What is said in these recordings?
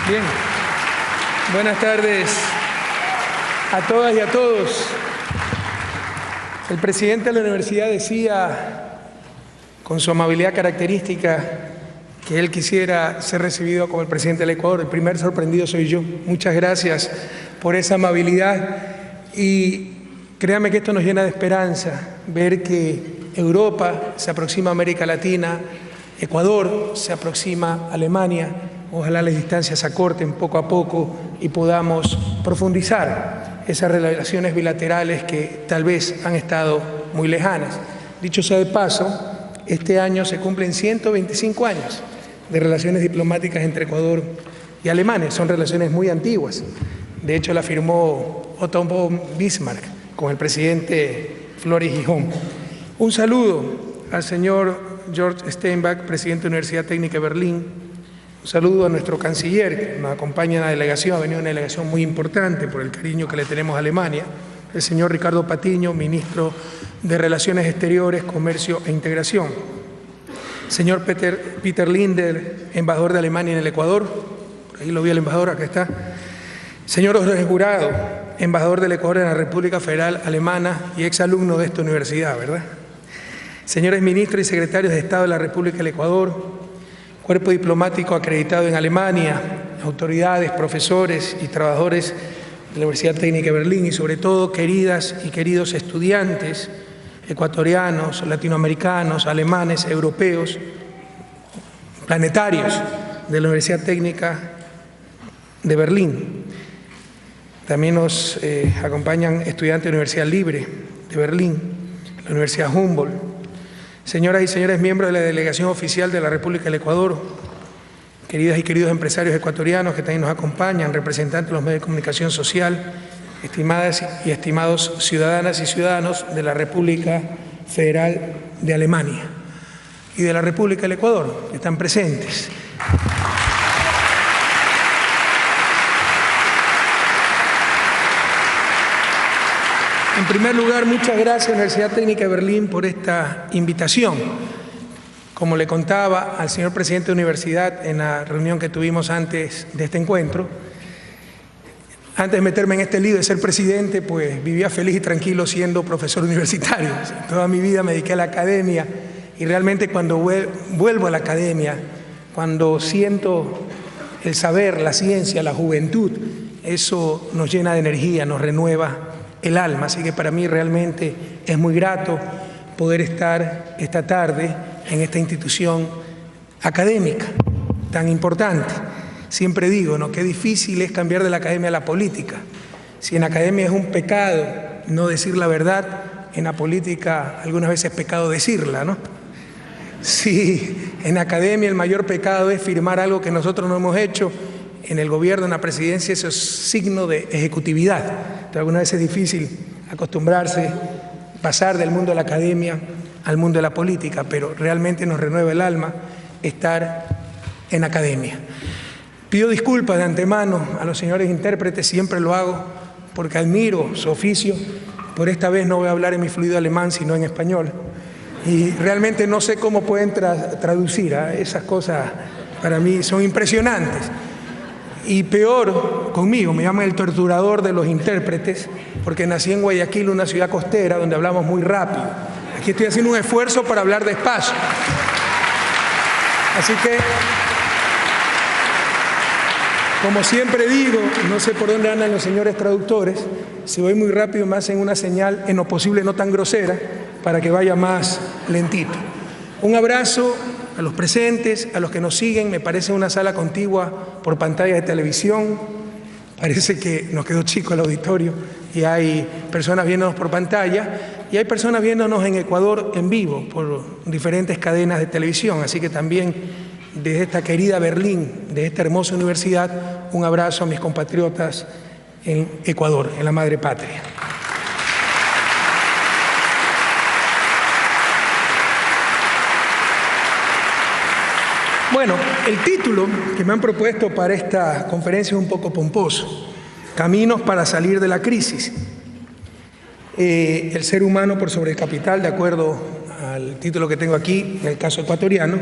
Bien. Buenas tardes a todas y a todos. El presidente de la universidad decía, con su amabilidad característica, que él quisiera ser recibido como el presidente del Ecuador. El primer sorprendido soy yo. Muchas gracias por esa amabilidad. Y créanme que esto nos llena de esperanza, ver que Europa se aproxima a América Latina, Ecuador se aproxima a Alemania. Ojalá las distancias se acorten poco a poco y podamos profundizar esas relaciones bilaterales que tal vez han estado muy lejanas. Dicho sea de paso, este año se cumplen 125 años de relaciones diplomáticas entre Ecuador y Alemania. Son relaciones muy antiguas. De hecho, la firmó Otto von Bismarck con el presidente Flores Gijón. Un saludo al señor George Steinbach, presidente de la Universidad Técnica de Berlín. Un saludo a nuestro canciller, que nos acompaña en la delegación. Ha venido una delegación muy importante por el cariño que le tenemos a Alemania. El señor Ricardo Patiño, ministro de Relaciones Exteriores, Comercio e Integración. Señor Peter Linder, embajador de Alemania en el Ecuador. Por ahí lo vi el embajador, acá está. Señor Jorge Jurado, embajador del Ecuador en la República Federal Alemana y exalumno de esta universidad, ¿verdad? Señores ministros y secretarios de Estado de la República del Ecuador, cuerpo diplomático acreditado en Alemania, autoridades, profesores y trabajadores de la Universidad Técnica de Berlín y sobre todo queridas y queridos estudiantes ecuatorianos, latinoamericanos, alemanes, europeos, planetarios de la Universidad Técnica de Berlín. También nos acompañan estudiantes de la Universidad Libre de Berlín, la Universidad Humboldt. Señoras y señores miembros de la delegación oficial de la República del Ecuador, queridas y queridos empresarios ecuatorianos que también nos acompañan, representantes de los medios de comunicación social, estimadas y estimados ciudadanas y ciudadanos de la República Federal de Alemania y de la República del Ecuador, que están presentes. En primer lugar, muchas gracias a la Universidad Técnica de Berlín por esta invitación. Como le contaba al señor presidente de la universidad en la reunión que tuvimos antes de este encuentro, antes de meterme en este lío de ser presidente, pues vivía feliz y tranquilo siendo profesor universitario. Toda mi vida me dediqué a la academia y realmente cuando vuelvo a la academia, cuando siento el saber, la ciencia, la juventud, eso nos llena de energía, nos renueva el alma. Así que para mí realmente es muy grato poder estar esta tarde en esta institución académica tan importante. Siempre digo, ¿no?, qué difícil es cambiar de la academia a la política. Si en academia es un pecado no decir la verdad, en la política algunas veces es pecado decirla, ¿no? Si en academia el mayor pecado es firmar algo que nosotros no hemos hecho, en el gobierno, en la presidencia, eso es signo de ejecutividad. Entonces, algunas veces es difícil acostumbrarse, pasar del mundo de la academia al mundo de la política, pero realmente nos renueva el alma estar en academia. Pido disculpas de antemano a los señores intérpretes, siempre lo hago porque admiro su oficio. Por esta vez no voy a hablar en mi fluido alemán, sino en español. Y realmente no sé cómo pueden traducir, ¿eh? Esas cosas para mí son impresionantes. Y peor conmigo, me llaman el torturador de los intérpretes, porque nací en Guayaquil, una ciudad costera donde hablamos muy rápido. Aquí estoy haciendo un esfuerzo para hablar despacio. Así que, como siempre digo, no sé por dónde andan los señores traductores, si voy muy rápido me hacen una señal, en lo posible no tan grosera, para que vaya más lentito. Un abrazo a los presentes, a los que nos siguen. Me parece una sala contigua por pantalla de televisión. Parece que nos quedó chico el auditorio y hay personas viéndonos por pantalla y hay personas viéndonos en Ecuador en vivo por diferentes cadenas de televisión. Así que también desde esta querida Berlín, de esta hermosa universidad, un abrazo a mis compatriotas en Ecuador, en la madre patria. Bueno, el título que me han propuesto para esta conferencia es un poco pomposo: Caminos para salir de la crisis. El ser humano por sobre el capital, de acuerdo al título que tengo aquí, en el caso ecuatoriano,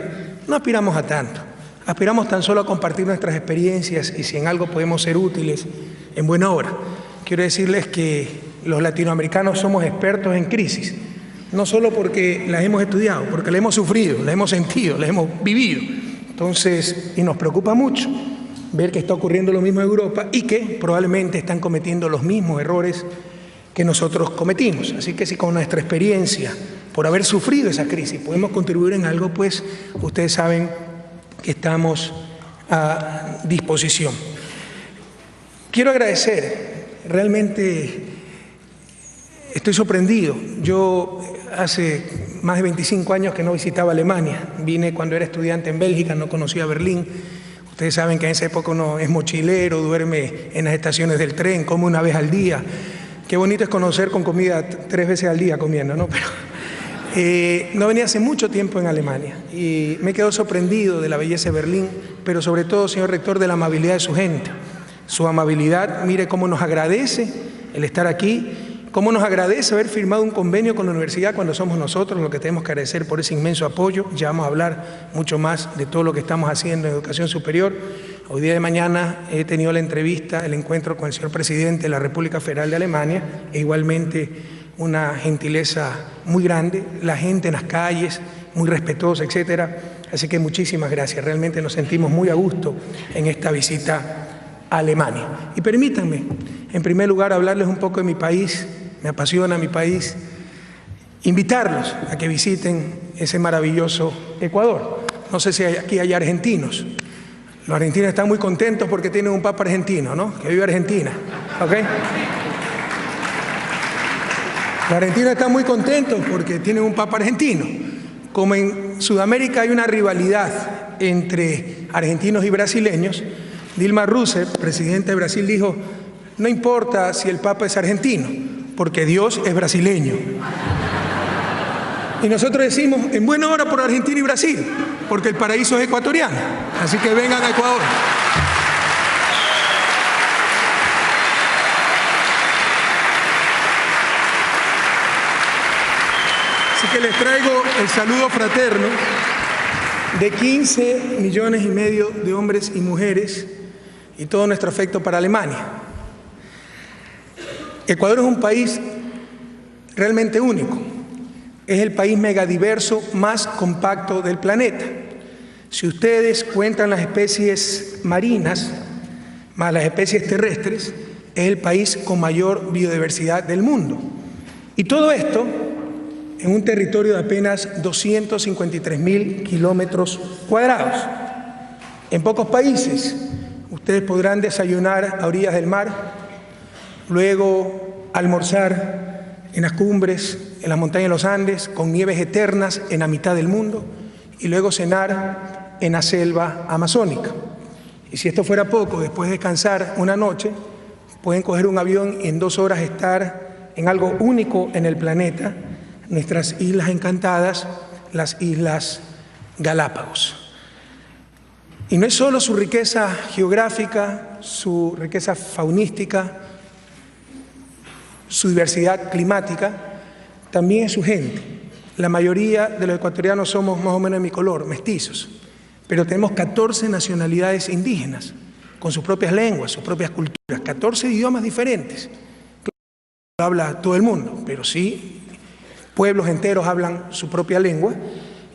no aspiramos a tanto. aspiramos tan solo a compartir nuestras experiencias y si en algo podemos ser útiles, en buena hora. Quiero decirles que los latinoamericanos somos expertos en crisis, no solo porque las hemos estudiado, porque las hemos sufrido, las hemos sentido, las hemos vivido. Entonces, y nos preocupa mucho ver que está ocurriendo lo mismo en Europa y que probablemente están cometiendo los mismos errores que nosotros cometimos. Así que si con nuestra experiencia, por haber sufrido esa crisis, podemos contribuir en algo, pues ustedes saben que estamos a disposición. Quiero agradecer, realmente estoy sorprendido. Yo hace más de 25 años que no visitaba Alemania. Vine cuando era estudiante en Bélgica, no conocía Berlín. Ustedes saben que en esa época uno es mochilero, duerme en las estaciones del tren, come una vez al día. Qué bonito es conocer con comida 3 veces al día comiendo, ¿no? Pero no venía hace mucho tiempo en Alemania y me quedo sorprendido de la belleza de Berlín, pero sobre todo, señor rector, de la amabilidad de su gente. Su amabilidad, mire cómo nos agradece el estar aquí, cómo nos agradece haber firmado un convenio con la universidad cuando somos nosotros los que tenemos que agradecer por ese inmenso apoyo. Ya vamos a hablar mucho más de todo lo que estamos haciendo en educación superior. Hoy día de mañana he tenido la entrevista, el encuentro con el señor presidente de la República Federal de Alemania, e igualmente una gentileza muy grande, la gente en las calles, muy respetuosa, etcétera. Así que muchísimas gracias, realmente nos sentimos muy a gusto en esta visita a Alemania. Y permítanme, en primer lugar, hablarles un poco de mi país, me apasiona mi país, invitarlos a que visiten ese maravilloso Ecuador. No sé si aquí hay argentinos. Los argentinos están muy contentos porque tienen un papa argentino, ¿no? Que vive Argentina, ¿ok? Los argentinos están muy contentos porque tienen un papa argentino. Como en Sudamérica hay una rivalidad entre argentinos y brasileños, Dilma Rousseff, presidenta de Brasil, dijo: no importa si el papa es argentino, porque Dios es brasileño. Y nosotros decimos, en buena hora por Argentina y Brasil, porque el paraíso es ecuatoriano. Así que vengan a Ecuador. Así que les traigo el saludo fraterno de 15,5 millones de hombres y mujeres y todo nuestro afecto para Alemania. Ecuador es un país realmente único. Es el país megadiverso más compacto del planeta. Si ustedes cuentan las especies marinas más las especies terrestres, es el país con mayor biodiversidad del mundo. Y todo esto en un territorio de apenas 253.000 kilómetros cuadrados. En pocos países ustedes podrán desayunar a orillas del mar, luego almorzar en las cumbres, en las montañas de los Andes, con nieves eternas en la mitad del mundo, y luego cenar en la selva amazónica. Y si esto fuera poco, después de descansar una noche, pueden coger un avión y en 2 horas estar en algo único en el planeta, nuestras islas encantadas, las Islas Galápagos. Y no es solo su riqueza geográfica, su riqueza faunística, su diversidad climática, también es su gente. La mayoría de los ecuatorianos somos más o menos de mi color, mestizos, pero tenemos 14 nacionalidades indígenas, con sus propias lenguas, sus propias culturas, 14 idiomas diferentes. No habla todo el mundo, pero sí pueblos enteros hablan su propia lengua,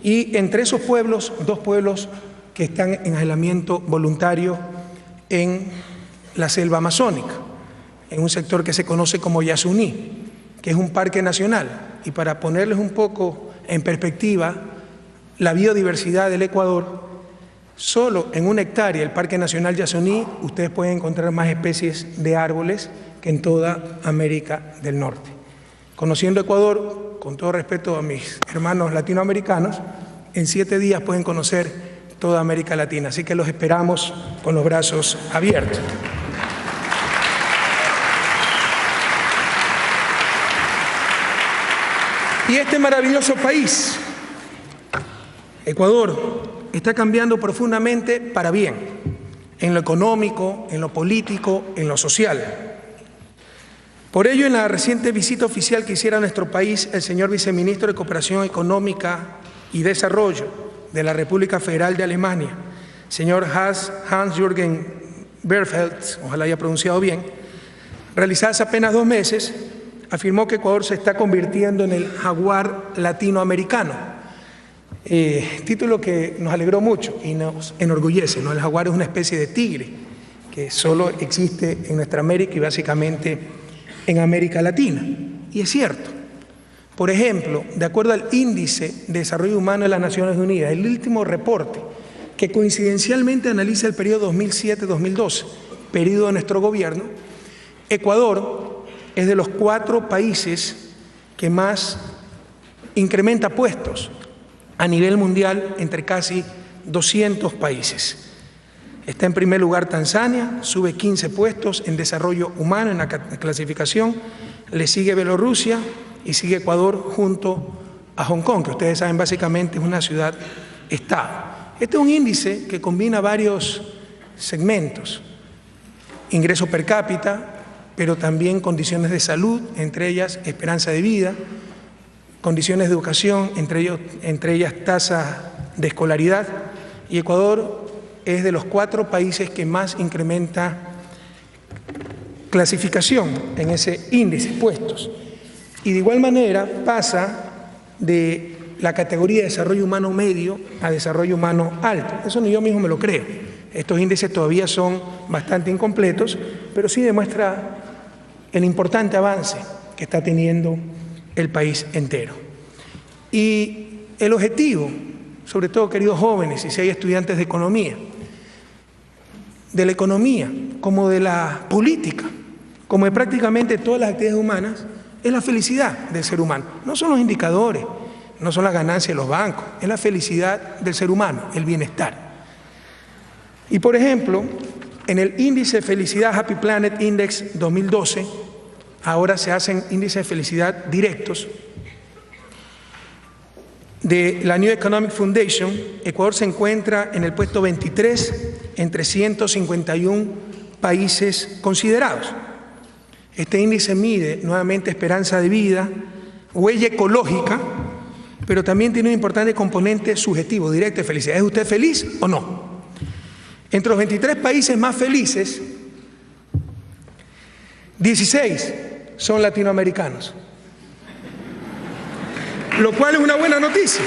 y entre esos pueblos, 2 pueblos que están en aislamiento voluntario en la selva amazónica, en un sector que se conoce como Yasuní, que es un parque nacional. Y para ponerles un poco en perspectiva la biodiversidad del Ecuador, solo en 1 hectárea, el Parque Nacional Yasuní, ustedes pueden encontrar más especies de árboles que en toda América del Norte. Conociendo Ecuador, con todo respeto a mis hermanos latinoamericanos, en 7 días pueden conocer toda América Latina. Así que los esperamos con los brazos abiertos. Y este maravilloso país, Ecuador, está cambiando profundamente para bien, en lo económico, en lo político, en lo social. Por ello, en la reciente visita oficial que hiciera a nuestro país el señor viceministro de Cooperación Económica y Desarrollo de la República Federal de Alemania, señor Hans-Jürgen Bergfeldt, ojalá haya pronunciado bien, realizada hace apenas 2 meses, afirmó que Ecuador se está convirtiendo en el jaguar latinoamericano. Título que nos alegró mucho y nos enorgullece, ¿no? El jaguar es una especie de tigre que solo existe en nuestra América y básicamente en América Latina. Y es cierto. Por ejemplo, de acuerdo al Índice de Desarrollo Humano de las Naciones Unidas, el último reporte que coincidencialmente analiza el periodo 2007-2012, periodo de nuestro gobierno, Ecuador es de los 4 países que más incrementa puestos a nivel mundial entre casi 200 países. Está en primer lugar Tanzania, sube 15 puestos en desarrollo humano en la clasificación, le sigue Bielorrusia y sigue Ecuador junto a Hong Kong, que ustedes saben básicamente es una ciudad-estado. Este es un índice que combina varios segmentos, ingreso per cápita, pero también condiciones de salud, entre ellas esperanza de vida, condiciones de educación, entre ellas tasa de escolaridad, y Ecuador es de los 4 países que más incrementa clasificación en ese índice, puestos. Y de igual manera pasa de la categoría de desarrollo humano medio a desarrollo humano alto. Eso ni yo mismo me lo creo. Estos índices todavía son bastante incompletos, pero sí demuestra el importante avance que está teniendo el país entero. Y el objetivo, sobre todo queridos jóvenes y si hay estudiantes de economía como de la política, como de prácticamente todas las actividades humanas, es la felicidad del ser humano. No son los indicadores, no son las ganancias de los bancos, es la felicidad del ser humano, el bienestar. Y por ejemplo, en el índice de felicidad Happy Planet Index 2012, ahora se hacen índices de felicidad directos, de la New Economic Foundation, Ecuador se encuentra en el puesto 23 entre 151 países considerados. Este índice mide nuevamente esperanza de vida, huella ecológica, pero también tiene un importante componente subjetivo, directo de felicidad. ¿Es usted feliz o no? Entre los 23 países más felices, 16 son latinoamericanos, lo cual es una buena noticia.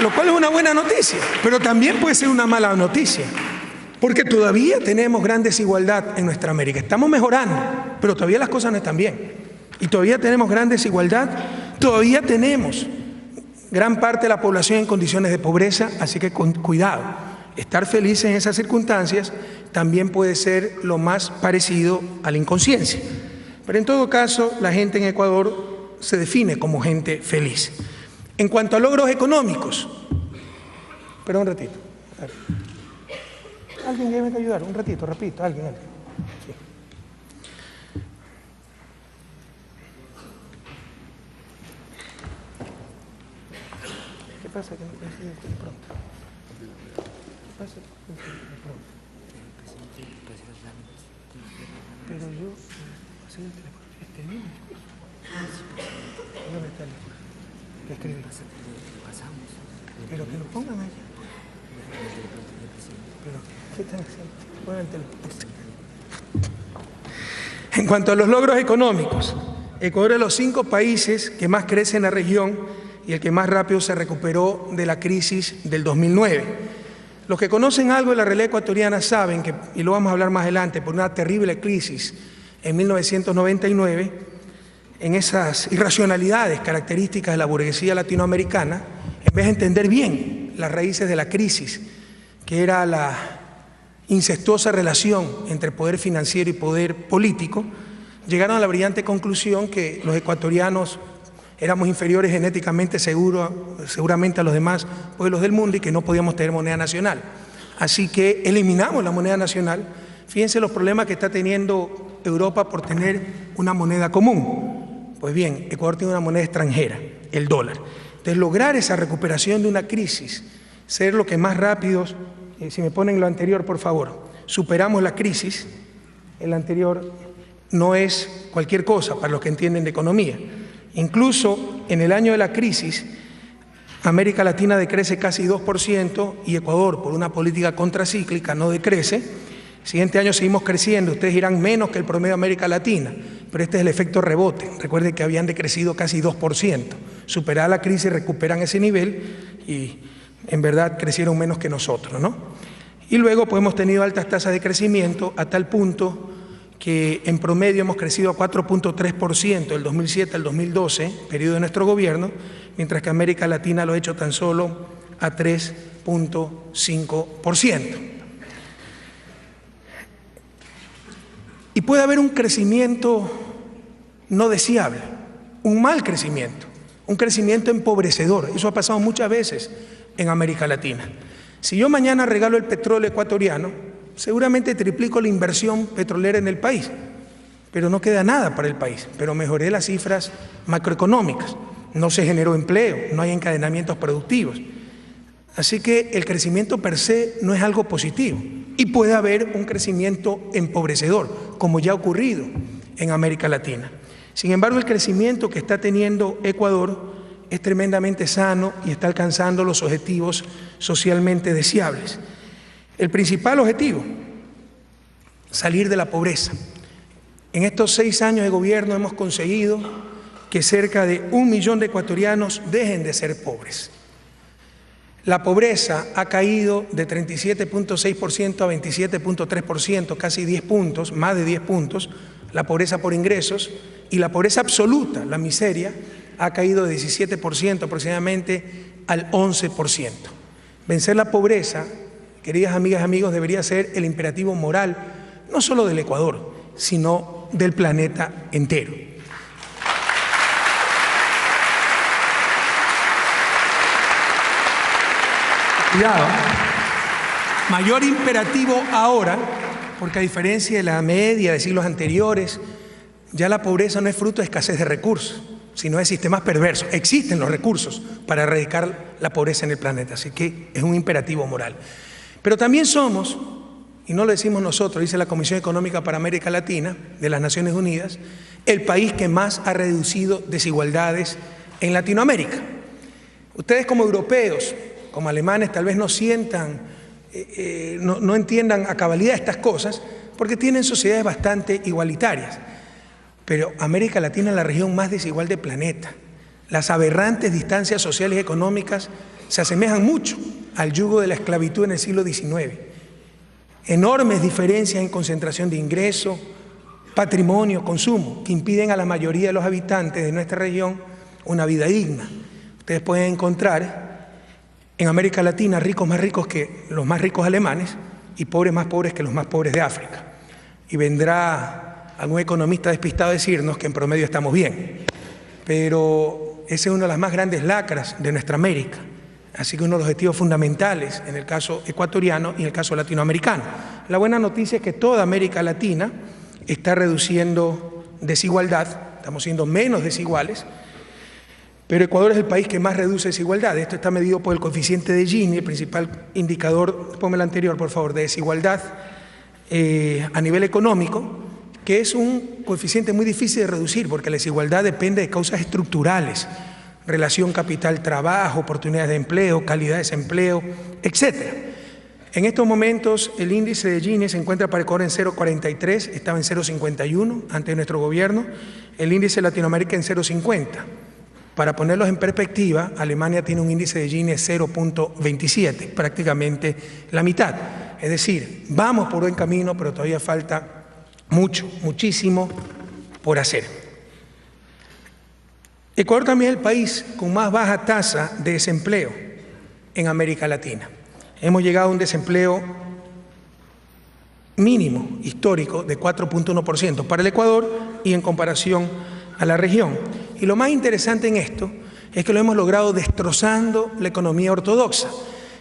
Lo cual es una buena noticia, pero también puede ser una mala noticia, porque todavía tenemos gran desigualdad en nuestra América. Estamos mejorando, pero todavía las cosas no están bien. Y todavía tenemos gran desigualdad, todavía tenemos gran parte de la población en condiciones de pobreza, así que con cuidado. Estar felices en esas circunstancias también puede ser lo más parecido a la inconsciencia. Pero en todo caso, la gente en Ecuador se define como gente feliz. En cuanto a logros económicos, pero un ratito. ¿Alguien que me pueda ayudar? Un ratito, rapidito, alguien. Sí. ¿Qué pasa que no coincide de pronto? ¿Qué pasa que no coincide de pronto? Pero yo, pasé el teléfono, este mismo. ¿Dónde está el teléfono? ¿Qué escribí? Pero que lo pongan allá. Pero, ¿qué están haciendo? Pongan el teléfono. En cuanto a los logros económicos, Ecuador es de los 5 países que más crece en la región y el que más rápido se recuperó de la crisis del 2009. Los que conocen algo de la realidad ecuatoriana saben que, y lo vamos a hablar más adelante, por una terrible crisis en 1999, en esas irracionalidades características de la burguesía latinoamericana, en vez de entender bien las raíces de la crisis, que era la incestuosa relación entre poder financiero y poder político, llegaron a la brillante conclusión que los ecuatorianos éramos inferiores genéticamente seguramente a los demás pueblos del mundo y que no podíamos tener moneda nacional. Así que eliminamos la moneda nacional. Fíjense los problemas que está teniendo Europa por tener una moneda común. Pues bien, Ecuador tiene una moneda extranjera, el dólar. Entonces, lograr esa recuperación de una crisis, ser lo que más rápido, si me ponen lo anterior, por favor, superamos la crisis, el anterior no es cualquier cosa para los que entienden de economía. Incluso en el año de la crisis, América Latina decrece casi 2% y Ecuador, por una política contracíclica, no decrece. El siguiente año seguimos creciendo, ustedes irán menos que el promedio de América Latina, pero este es el efecto rebote. Recuerden que habían decrecido casi 2%. Superada la crisis, recuperan ese nivel y en verdad crecieron menos que nosotros, ¿no? Y luego pues hemos tenido altas tasas de crecimiento a tal punto que en promedio hemos crecido a 4.3% del 2007 al 2012, periodo de nuestro gobierno, mientras que América Latina lo ha hecho tan solo a 3.5%. Y puede haber un crecimiento no deseable, un mal crecimiento, un crecimiento empobrecedor. Eso ha pasado muchas veces en América Latina. Si yo mañana regalo el petróleo ecuatoriano, seguramente triplico la inversión petrolera en el país, pero no queda nada para el país, pero mejoré las cifras macroeconómicas, no se generó empleo, no hay encadenamientos productivos. Así que el crecimiento per se no es algo positivo y puede haber un crecimiento empobrecedor, como ya ha ocurrido en América Latina. Sin embargo, el crecimiento que está teniendo Ecuador es tremendamente sano y está alcanzando los objetivos socialmente deseables. El principal objetivo, salir de la pobreza. En estos 6 años de gobierno hemos conseguido que cerca de 1 millón de ecuatorianos dejen de ser pobres. La pobreza ha caído de 37.6% a 27.3%, casi 10 puntos, más de 10 puntos, la pobreza por ingresos, y la pobreza absoluta, la miseria, ha caído de 17% aproximadamente al 11%. Vencer la pobreza, queridas amigas y amigos, debería ser el imperativo moral, no solo del Ecuador, sino del planeta entero. Cuidado, mayor imperativo ahora, porque a diferencia de la media de siglos anteriores, ya la pobreza no es fruto de escasez de recursos, sino de sistemas perversos. Existen los recursos para erradicar la pobreza en el planeta, así que es un imperativo moral. Pero también somos, y no lo decimos nosotros, dice la Comisión Económica para América Latina de las Naciones Unidas, el país que más ha reducido desigualdades en Latinoamérica. Ustedes como europeos, como alemanes, tal vez no sientan, no entiendan a cabalidad estas cosas, porque tienen sociedades bastante igualitarias. Pero América Latina es la región más desigual del planeta. Las aberrantes distancias sociales y económicas se asemejan mucho al yugo de la esclavitud en el siglo XIX. Enormes diferencias en concentración de ingresos, patrimonio, consumo, que impiden a la mayoría de los habitantes de nuestra región una vida digna. Ustedes pueden encontrar en América Latina ricos más ricos que los más ricos alemanes y pobres más pobres que los más pobres de África. Y vendrá algún economista despistado a decirnos que en promedio estamos bien. Pero ese es una de las más grandes lacras de nuestra América. Así que uno de los objetivos fundamentales en el caso ecuatoriano y en el caso latinoamericano. La buena noticia es que toda América Latina está reduciendo desigualdad, estamos siendo menos desiguales, pero Ecuador es el país que más reduce desigualdad. Esto está medido por el coeficiente de Gini, el principal indicador, ponme el anterior por favor, de desigualdad a nivel económico, que es un coeficiente muy difícil de reducir porque la desigualdad depende de causas estructurales, relación capital-trabajo, oportunidades de empleo, calidad de desempleo, etc. En estos momentos el índice de Gini se encuentra para Ecuador en 0,43, estaba en 0,51 antes de nuestro gobierno, el índice de Latinoamérica en 0,50. Para ponerlos en perspectiva, Alemania tiene un índice de Gini de 0,27, prácticamente la mitad. Es decir, vamos por buen camino, pero todavía falta muchísimo por hacer. Ecuador también es el país con más baja tasa de desempleo en América Latina. Hemos llegado a un desempleo mínimo histórico de 4.1% para el Ecuador y en comparación a la región. Y lo más interesante en esto es que lo hemos logrado destrozando la economía ortodoxa,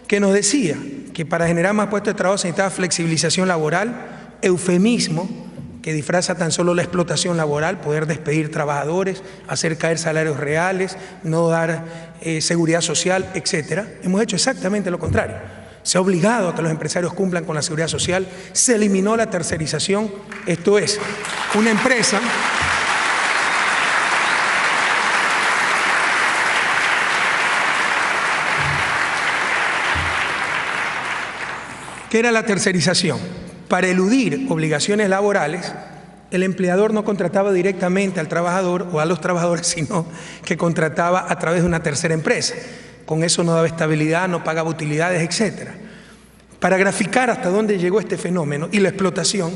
que nos decía que para generar más puestos de trabajo se necesitaba flexibilización laboral, eufemismo que disfraza tan solo la explotación laboral, poder despedir trabajadores, hacer caer salarios reales, no dar seguridad social, etc. Hemos hecho exactamente lo contrario. Se ha obligado a que los empresarios cumplan con la seguridad social, se eliminó la tercerización, esto es, una empresa ¿Qué era la tercerización? Para eludir obligaciones laborales, el empleador no contrataba directamente al trabajador o a los trabajadores, sino que contrataba a través de una tercera empresa. Con eso no daba estabilidad, no pagaba utilidades, etc. Para graficar hasta dónde llegó este fenómeno y la explotación,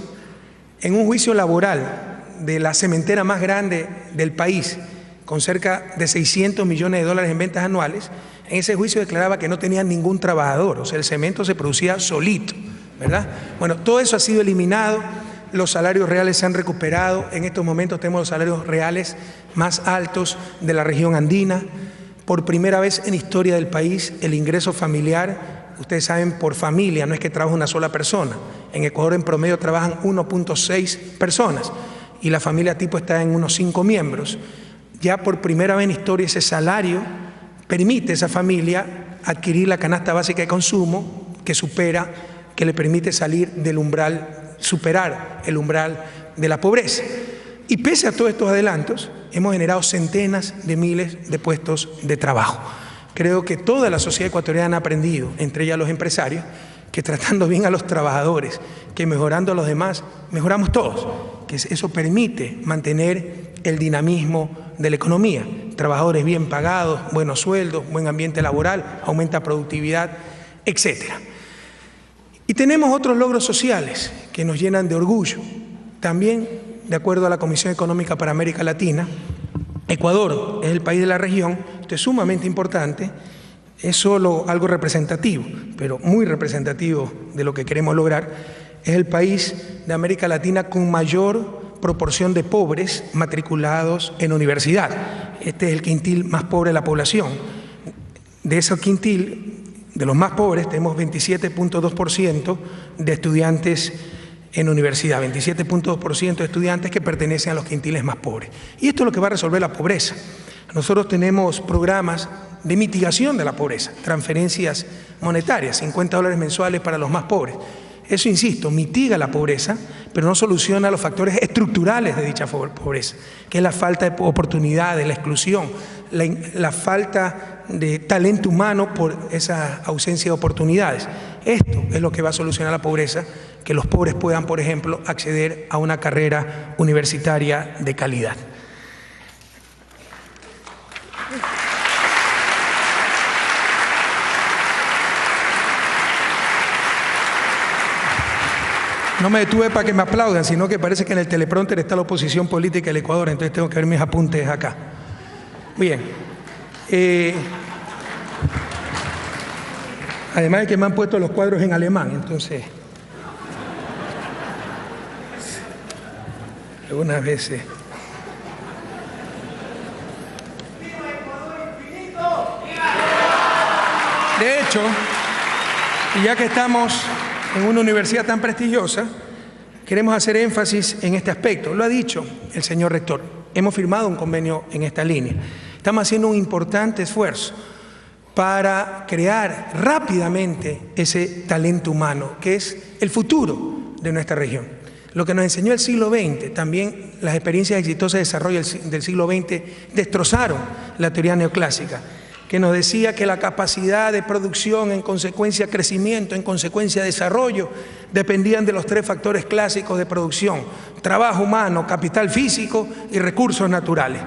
en un juicio laboral de la cementera más grande del país, con cerca de 600 millones de dólares en ventas anuales, en ese juicio declaraba que no tenía ningún trabajador, o sea, el cemento se producía solito, ¿verdad? Bueno, todo eso ha sido eliminado, los salarios reales se han recuperado, en estos momentos tenemos los salarios reales más altos de la región andina, por primera vez en la historia del país el ingreso familiar, ustedes saben, por familia, no es que trabaja una sola persona, en Ecuador en promedio trabajan 1.6 personas y la familia tipo está en unos 5 miembros. Ya por primera vez en la historia ese salario permite a esa familia adquirir la canasta básica de consumo que le permite salir del umbral, superar el umbral de la pobreza. Y pese a todos estos adelantos, hemos generado centenas de miles de puestos de trabajo. Creo que toda la sociedad ecuatoriana ha aprendido, entre ellas los empresarios, que tratando bien a los trabajadores, que mejorando a los demás, mejoramos todos, que eso permite mantener el dinamismo de la economía. Trabajadores bien pagados, buenos sueldos, buen ambiente laboral, aumenta productividad, etc. Y tenemos otros logros sociales que nos llenan de orgullo. También, de acuerdo a la Comisión Económica para América Latina, Ecuador es el país de la región, esto es sumamente importante, es solo algo representativo, pero muy representativo de lo que queremos lograr, es el país de América Latina con mayor proporción de pobres matriculados en universidad. Este es el quintil más pobre de la población. De ese quintil, de los más pobres, tenemos 27.2% de estudiantes en universidad, 27.2% de estudiantes que pertenecen a los quintiles más pobres. Y esto es lo que va a resolver la pobreza. Nosotros tenemos programas de mitigación de la pobreza, transferencias monetarias, $50 mensuales para los más pobres. Eso, insisto, mitiga la pobreza, pero no soluciona los factores estructurales de dicha pobreza, que es la falta de oportunidades, la exclusión, la falta de talento humano por esa ausencia de oportunidades. Esto es lo que va a solucionar la pobreza, que los pobres puedan, por ejemplo, acceder a una carrera universitaria de calidad. No me detuve para que me aplaudan, sino que parece que en el teleprompter está la oposición política del Ecuador, entonces tengo que ver mis apuntes acá. Bien. Además de que me han puesto los cuadros en alemán, entonces... Algunas veces... De hecho, y ya que estamos en una universidad tan prestigiosa, queremos hacer énfasis en este aspecto. Lo ha dicho el señor rector, hemos firmado un convenio en esta línea. Estamos haciendo un importante esfuerzo para crear rápidamente ese talento humano, que es el futuro de nuestra región. Lo que nos enseñó el siglo XX, también las experiencias exitosas de desarrollo del siglo XX destrozaron la teoría neoclásica, que nos decía que la capacidad de producción, en consecuencia crecimiento, en consecuencia desarrollo, dependían de los 3 factores clásicos de producción: trabajo humano, capital físico y recursos naturales.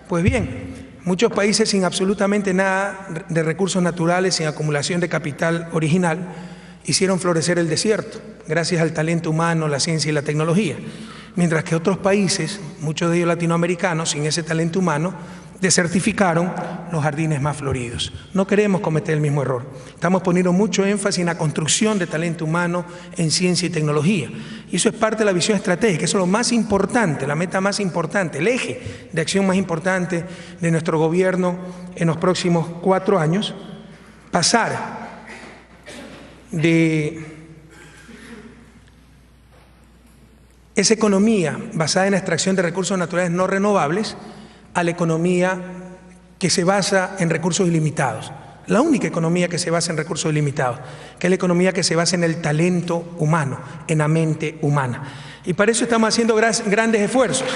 Pues bien, muchos países sin absolutamente nada de recursos naturales, sin acumulación de capital original, hicieron florecer el desierto, gracias al talento humano, la ciencia y la tecnología. Mientras que otros países, muchos de ellos latinoamericanos, sin ese talento humano, desertificaron los jardines más floridos. No queremos cometer el mismo error. Estamos poniendo mucho énfasis en la construcción de talento humano en ciencia y tecnología. Y eso es parte de la visión estratégica, eso es lo más importante, la meta más importante, el eje de acción más importante de nuestro gobierno en los próximos 4 años, pasar de esa economía basada en la extracción de recursos naturales no renovables a la economía que se basa en recursos ilimitados. La única economía que se basa en recursos ilimitados, que es la economía que se basa en el talento humano, en la mente humana. Y para eso estamos haciendo grandes esfuerzos.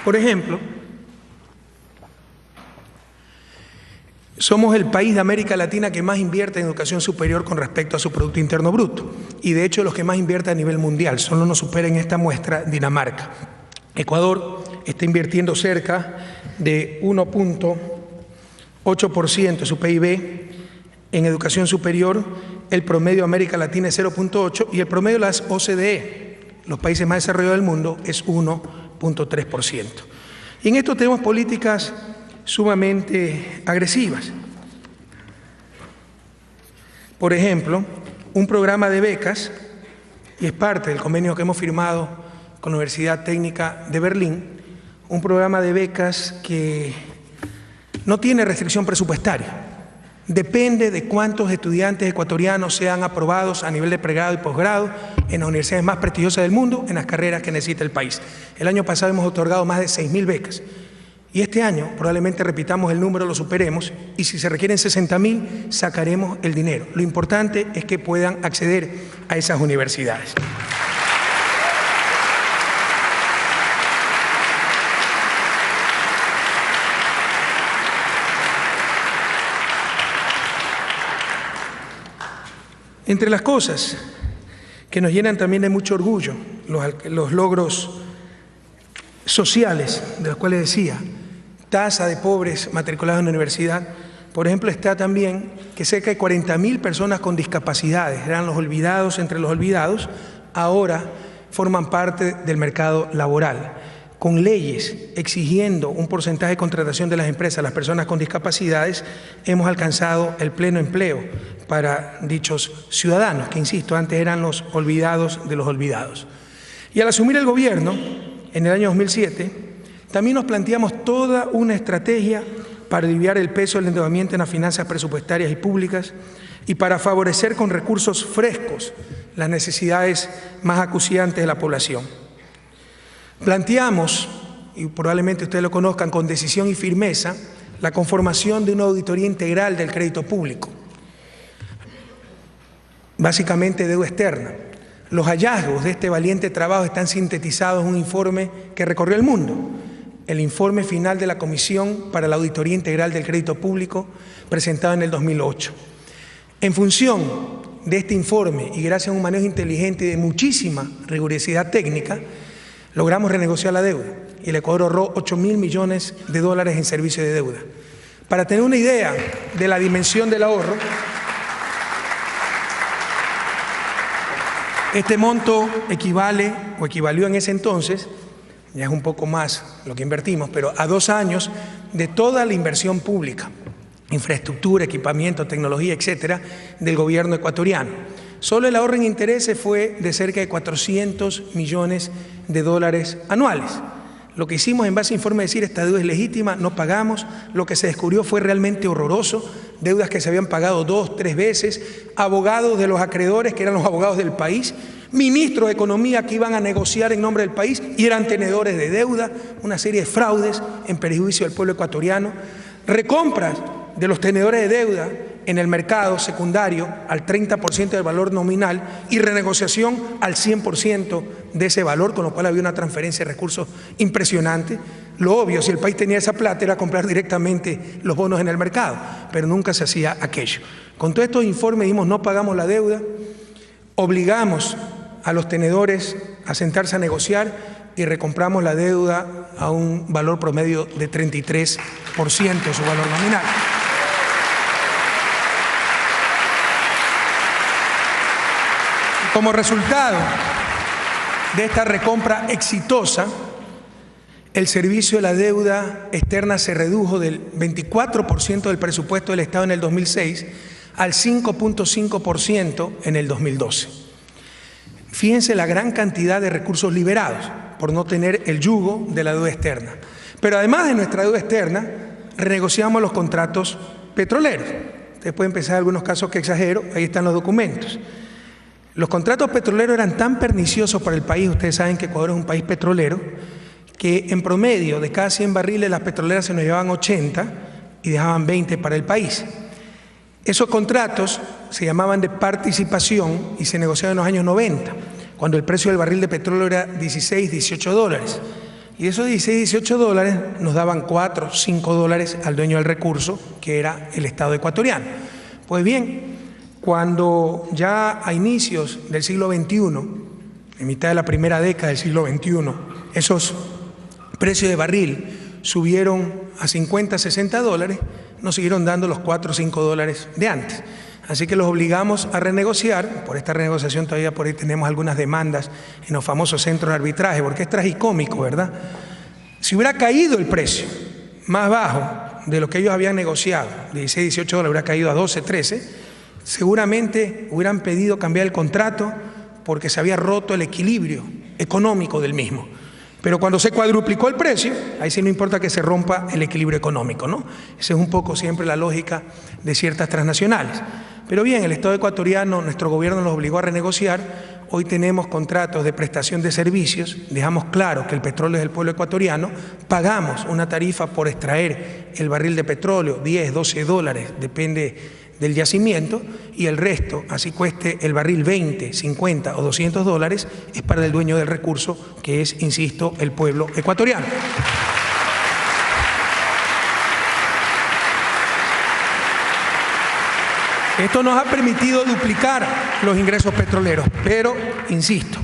Por ejemplo, Somos el país de América Latina que más invierte en educación superior con respecto a su Producto Interno Bruto. Y de hecho los que más invierten a nivel mundial. Solo nos supera en esta muestra Dinamarca. Ecuador está invirtiendo cerca de 1.8% de su PIB en educación superior. El promedio de América Latina es 0.8% y el promedio de las OCDE, los países más desarrollados del mundo, es 1.3%. Y en esto tenemos políticas sumamente agresivas. Por ejemplo, un programa de becas, y es parte del convenio que hemos firmado con la Universidad Técnica de Berlín, un programa de becas que no tiene restricción presupuestaria. Depende de cuántos estudiantes ecuatorianos sean aprobados a nivel de pregrado y posgrado en las universidades más prestigiosas del mundo, en las carreras que necesita el país. El año pasado hemos otorgado más de 6.000 becas. Y este año probablemente repitamos el número, lo superemos, y si se requieren 60.000, sacaremos el dinero. Lo importante es que puedan acceder a esas universidades. Entre las cosas que nos llenan también de mucho orgullo, los logros sociales, de los cuales decía, tasa de pobres matriculados en la universidad, por ejemplo, está también que cerca de 40.000 personas con discapacidades, eran los olvidados entre los olvidados, ahora forman parte del mercado laboral, con leyes exigiendo un porcentaje de contratación de las empresas a las personas con discapacidades. Hemos alcanzado el pleno empleo para dichos ciudadanos, que insisto, antes eran los olvidados de los olvidados. Y al asumir el gobierno, en el año 2007, también nos planteamos toda una estrategia para aliviar el peso del endeudamiento en las finanzas presupuestarias y públicas y para favorecer con recursos frescos las necesidades más acuciantes de la población. Planteamos, y probablemente ustedes lo conozcan con decisión y firmeza, la conformación de una auditoría integral del crédito público, básicamente deuda externa. Los hallazgos de este valiente trabajo están sintetizados en un informe que recorrió el mundo, el informe final de la Comisión para la Auditoría Integral del Crédito Público, presentado en el 2008. En función de este informe y gracias a un manejo inteligente y de muchísima rigurosidad técnica, logramos renegociar la deuda y el Ecuador ahorró $8.000 millones en servicio de deuda. Para tener una idea de la dimensión del ahorro, este monto equivale o equivalió en ese entonces, ya es un poco más lo que invertimos, pero a 2 años de toda la inversión pública, infraestructura, equipamiento, tecnología, etcétera, del gobierno ecuatoriano. Solo el ahorro en intereses fue de cerca de $400 millones anuales. Lo que hicimos en base a informe es decir, esta deuda es legítima, no pagamos. Lo que se descubrió fue realmente horroroso, deudas que se habían pagado 2, 3 veces, abogados de los acreedores, que eran los abogados del país, ministros de Economía que iban a negociar en nombre del país y eran tenedores de deuda, una serie de fraudes en perjuicio del pueblo ecuatoriano, recompras de los tenedores de deuda en el mercado secundario al 30% del valor nominal y renegociación al 100% de ese valor, con lo cual había una transferencia de recursos impresionante. Lo obvio, si el país tenía esa plata, era comprar directamente los bonos en el mercado, pero nunca se hacía aquello. Con todos estos informes dijimos, no pagamos la deuda, obligamos a los tenedores a sentarse a negociar y recompramos la deuda a un valor promedio de 33% de su valor nominal. Como resultado de esta recompra exitosa, el servicio de la deuda externa se redujo del 24% del presupuesto del Estado en el 2006 al 5.5% en el 2012. Fíjense la gran cantidad de recursos liberados por no tener el yugo de la deuda externa. Pero además de nuestra deuda externa, renegociamos los contratos petroleros. Ustedes pueden pensar en algunos casos que exagero, ahí están los documentos. Los contratos petroleros eran tan perniciosos para el país, ustedes saben que Ecuador es un país petrolero, que en promedio de cada 100 barriles las petroleras se nos llevaban 80 y dejaban 20 para el país. Esos contratos se llamaban de participación y se negociaban en los años 90, cuando el precio del barril de petróleo era $16, $18. Y esos 16, 18 dólares nos daban 4, 5 dólares al dueño del recurso, que era el Estado ecuatoriano. Pues bien, cuando ya a inicios del siglo XXI, en mitad de la primera década del siglo XXI, esos precios de barril subieron a 50, 60 dólares, nos siguieron dando los 4 o 5 dólares de antes. Así que los obligamos a renegociar. Por esta renegociación todavía por ahí tenemos algunas demandas en los famosos centros de arbitraje, porque es tragicómico, ¿verdad? Si hubiera caído el precio más bajo de lo que ellos habían negociado, de 16, 18 dólares, hubiera caído a 12, 13, seguramente hubieran pedido cambiar el contrato porque se había roto el equilibrio económico del mismo. Pero cuando se cuadruplicó el precio, ahí sí no importa que se rompa el equilibrio económico, ¿no? Esa es un poco siempre la lógica de ciertas transnacionales. Pero bien, el Estado ecuatoriano, nuestro gobierno nos obligó a renegociar. Hoy tenemos contratos de prestación de servicios, dejamos claro que el petróleo es del pueblo ecuatoriano, pagamos una tarifa por extraer el barril de petróleo, 10, 12 dólares, depende del yacimiento, y el resto, así cueste el barril 20, 50 o 200 dólares, es para el dueño del recurso, que es, insisto, el pueblo ecuatoriano. Esto nos ha permitido duplicar los ingresos petroleros, pero, insisto,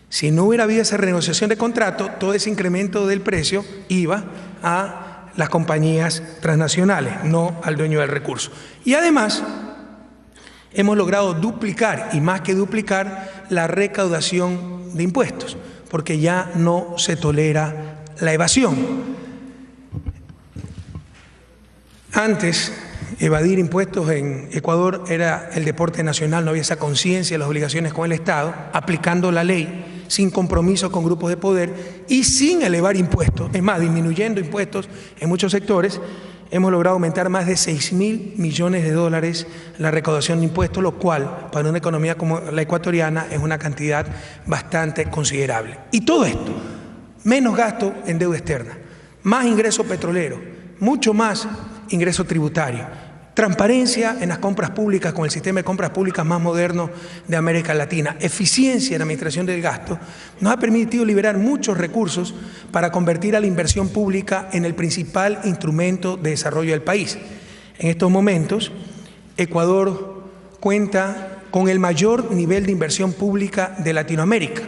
si no hubiera habido esa renegociación de contrato, todo ese incremento del precio iba a las compañías transnacionales, no al dueño del recurso. Y además, hemos logrado duplicar, y más que duplicar, la recaudación de impuestos, porque ya no se tolera la evasión. Antes, evadir impuestos en Ecuador era el deporte nacional, no había esa conciencia de las obligaciones con el Estado, aplicando la ley, sin compromiso con grupos de poder y sin elevar impuestos. Es más, disminuyendo impuestos en muchos sectores, hemos logrado aumentar más de 6.000 millones de dólares la recaudación de impuestos, lo cual, para una economía como la ecuatoriana, es una cantidad bastante considerable. Y todo esto, menos gasto en deuda externa, más ingreso petrolero, mucho más ingreso tributario, transparencia en las compras públicas con el sistema de compras públicas más moderno de América Latina, eficiencia en la administración del gasto, nos ha permitido liberar muchos recursos para convertir a la inversión pública en el principal instrumento de desarrollo del país. En estos momentos, Ecuador cuenta con el mayor nivel de inversión pública de Latinoamérica.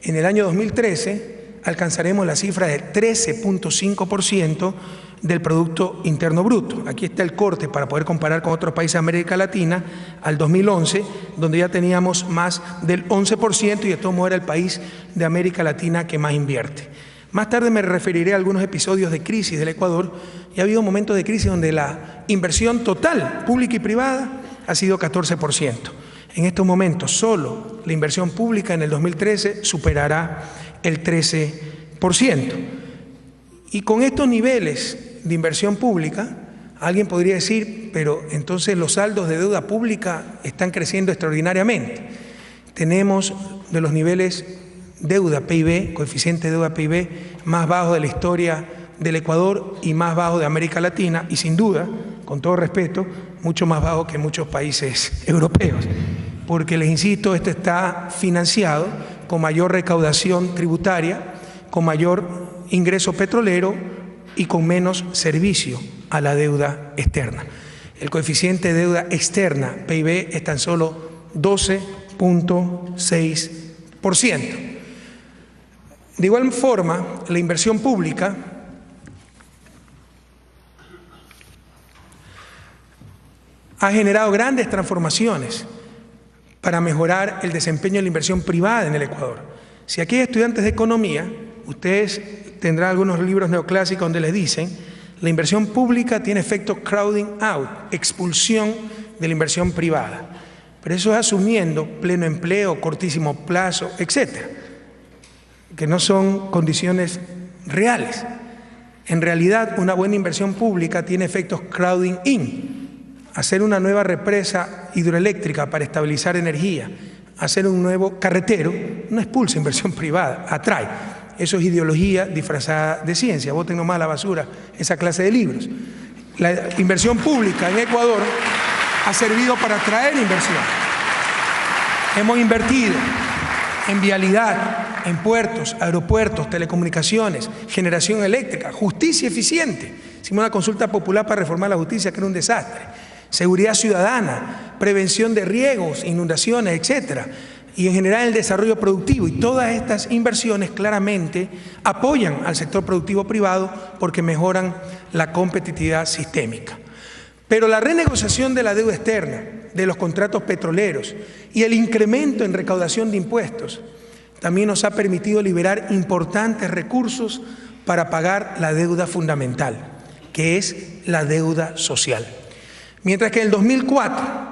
En el año 2013 alcanzaremos la cifra del 13.5% del Producto Interno Bruto. Aquí está el corte para poder comparar con otros países de América Latina al 2011, donde ya teníamos más del 11% y de todos modos era el país de América Latina que más invierte. Más tarde me referiré a algunos episodios de crisis del Ecuador y ha habido momentos de crisis donde la inversión total, pública y privada, ha sido 14%. En estos momentos solo la inversión pública en el 2013 superará el 13%. Y con estos niveles de inversión pública, alguien podría decir, pero entonces los saldos de deuda pública están creciendo extraordinariamente. Tenemos de los niveles deuda PIB, coeficiente de deuda PIB, más bajo de la historia del Ecuador y más bajo de América Latina, y sin duda, con todo respeto, mucho más bajo que muchos países europeos. Porque les insisto, esto está financiado con mayor recaudación tributaria, con mayor ingreso petrolero y con menos servicio a la deuda externa. El coeficiente de deuda externa, PIB, es tan solo 12.6%. De igual forma, la inversión pública ha generado grandes transformaciones para mejorar el desempeño de la inversión privada en el Ecuador. Si aquí hay estudiantes de economía, ustedes tendrán algunos libros neoclásicos donde les dicen la inversión pública tiene efecto crowding out, expulsión de la inversión privada. Pero eso es asumiendo pleno empleo, cortísimo plazo, etcétera, que no son condiciones reales. En realidad, una buena inversión pública tiene efectos crowding in. Hacer una nueva represa hidroeléctrica para estabilizar energía, hacer un nuevo carretero, no expulsa inversión privada, atrae. Eso es ideología disfrazada de ciencia. Boten nomás a la basura esa clase de libros. La inversión pública en Ecuador ha servido para atraer inversión. Hemos invertido en vialidad, en puertos, aeropuertos, telecomunicaciones, generación eléctrica, justicia eficiente. Hicimos una consulta popular para reformar la justicia, que era un desastre. Seguridad ciudadana, prevención de riegos, inundaciones, etcétera. Y en general el desarrollo productivo. Y todas estas inversiones claramente apoyan al sector productivo privado porque mejoran la competitividad sistémica. Pero la renegociación de la deuda externa, de los contratos petroleros y el incremento en recaudación de impuestos también nos ha permitido liberar importantes recursos para pagar la deuda fundamental, que es la deuda social. Mientras que en el 2004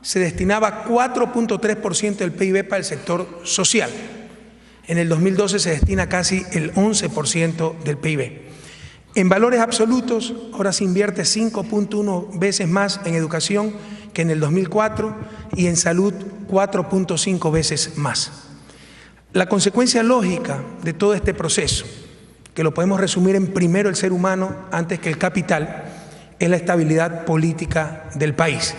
se destinaba 4.3% del PIB para el sector social, en el 2012 se destina casi el 11% del PIB. En valores absolutos, ahora se invierte 5.1 veces más en educación que en el 2004 y en salud 4.5 veces más. La consecuencia lógica de todo este proceso, que lo podemos resumir en primero el ser humano antes que el capital, es la estabilidad política del país.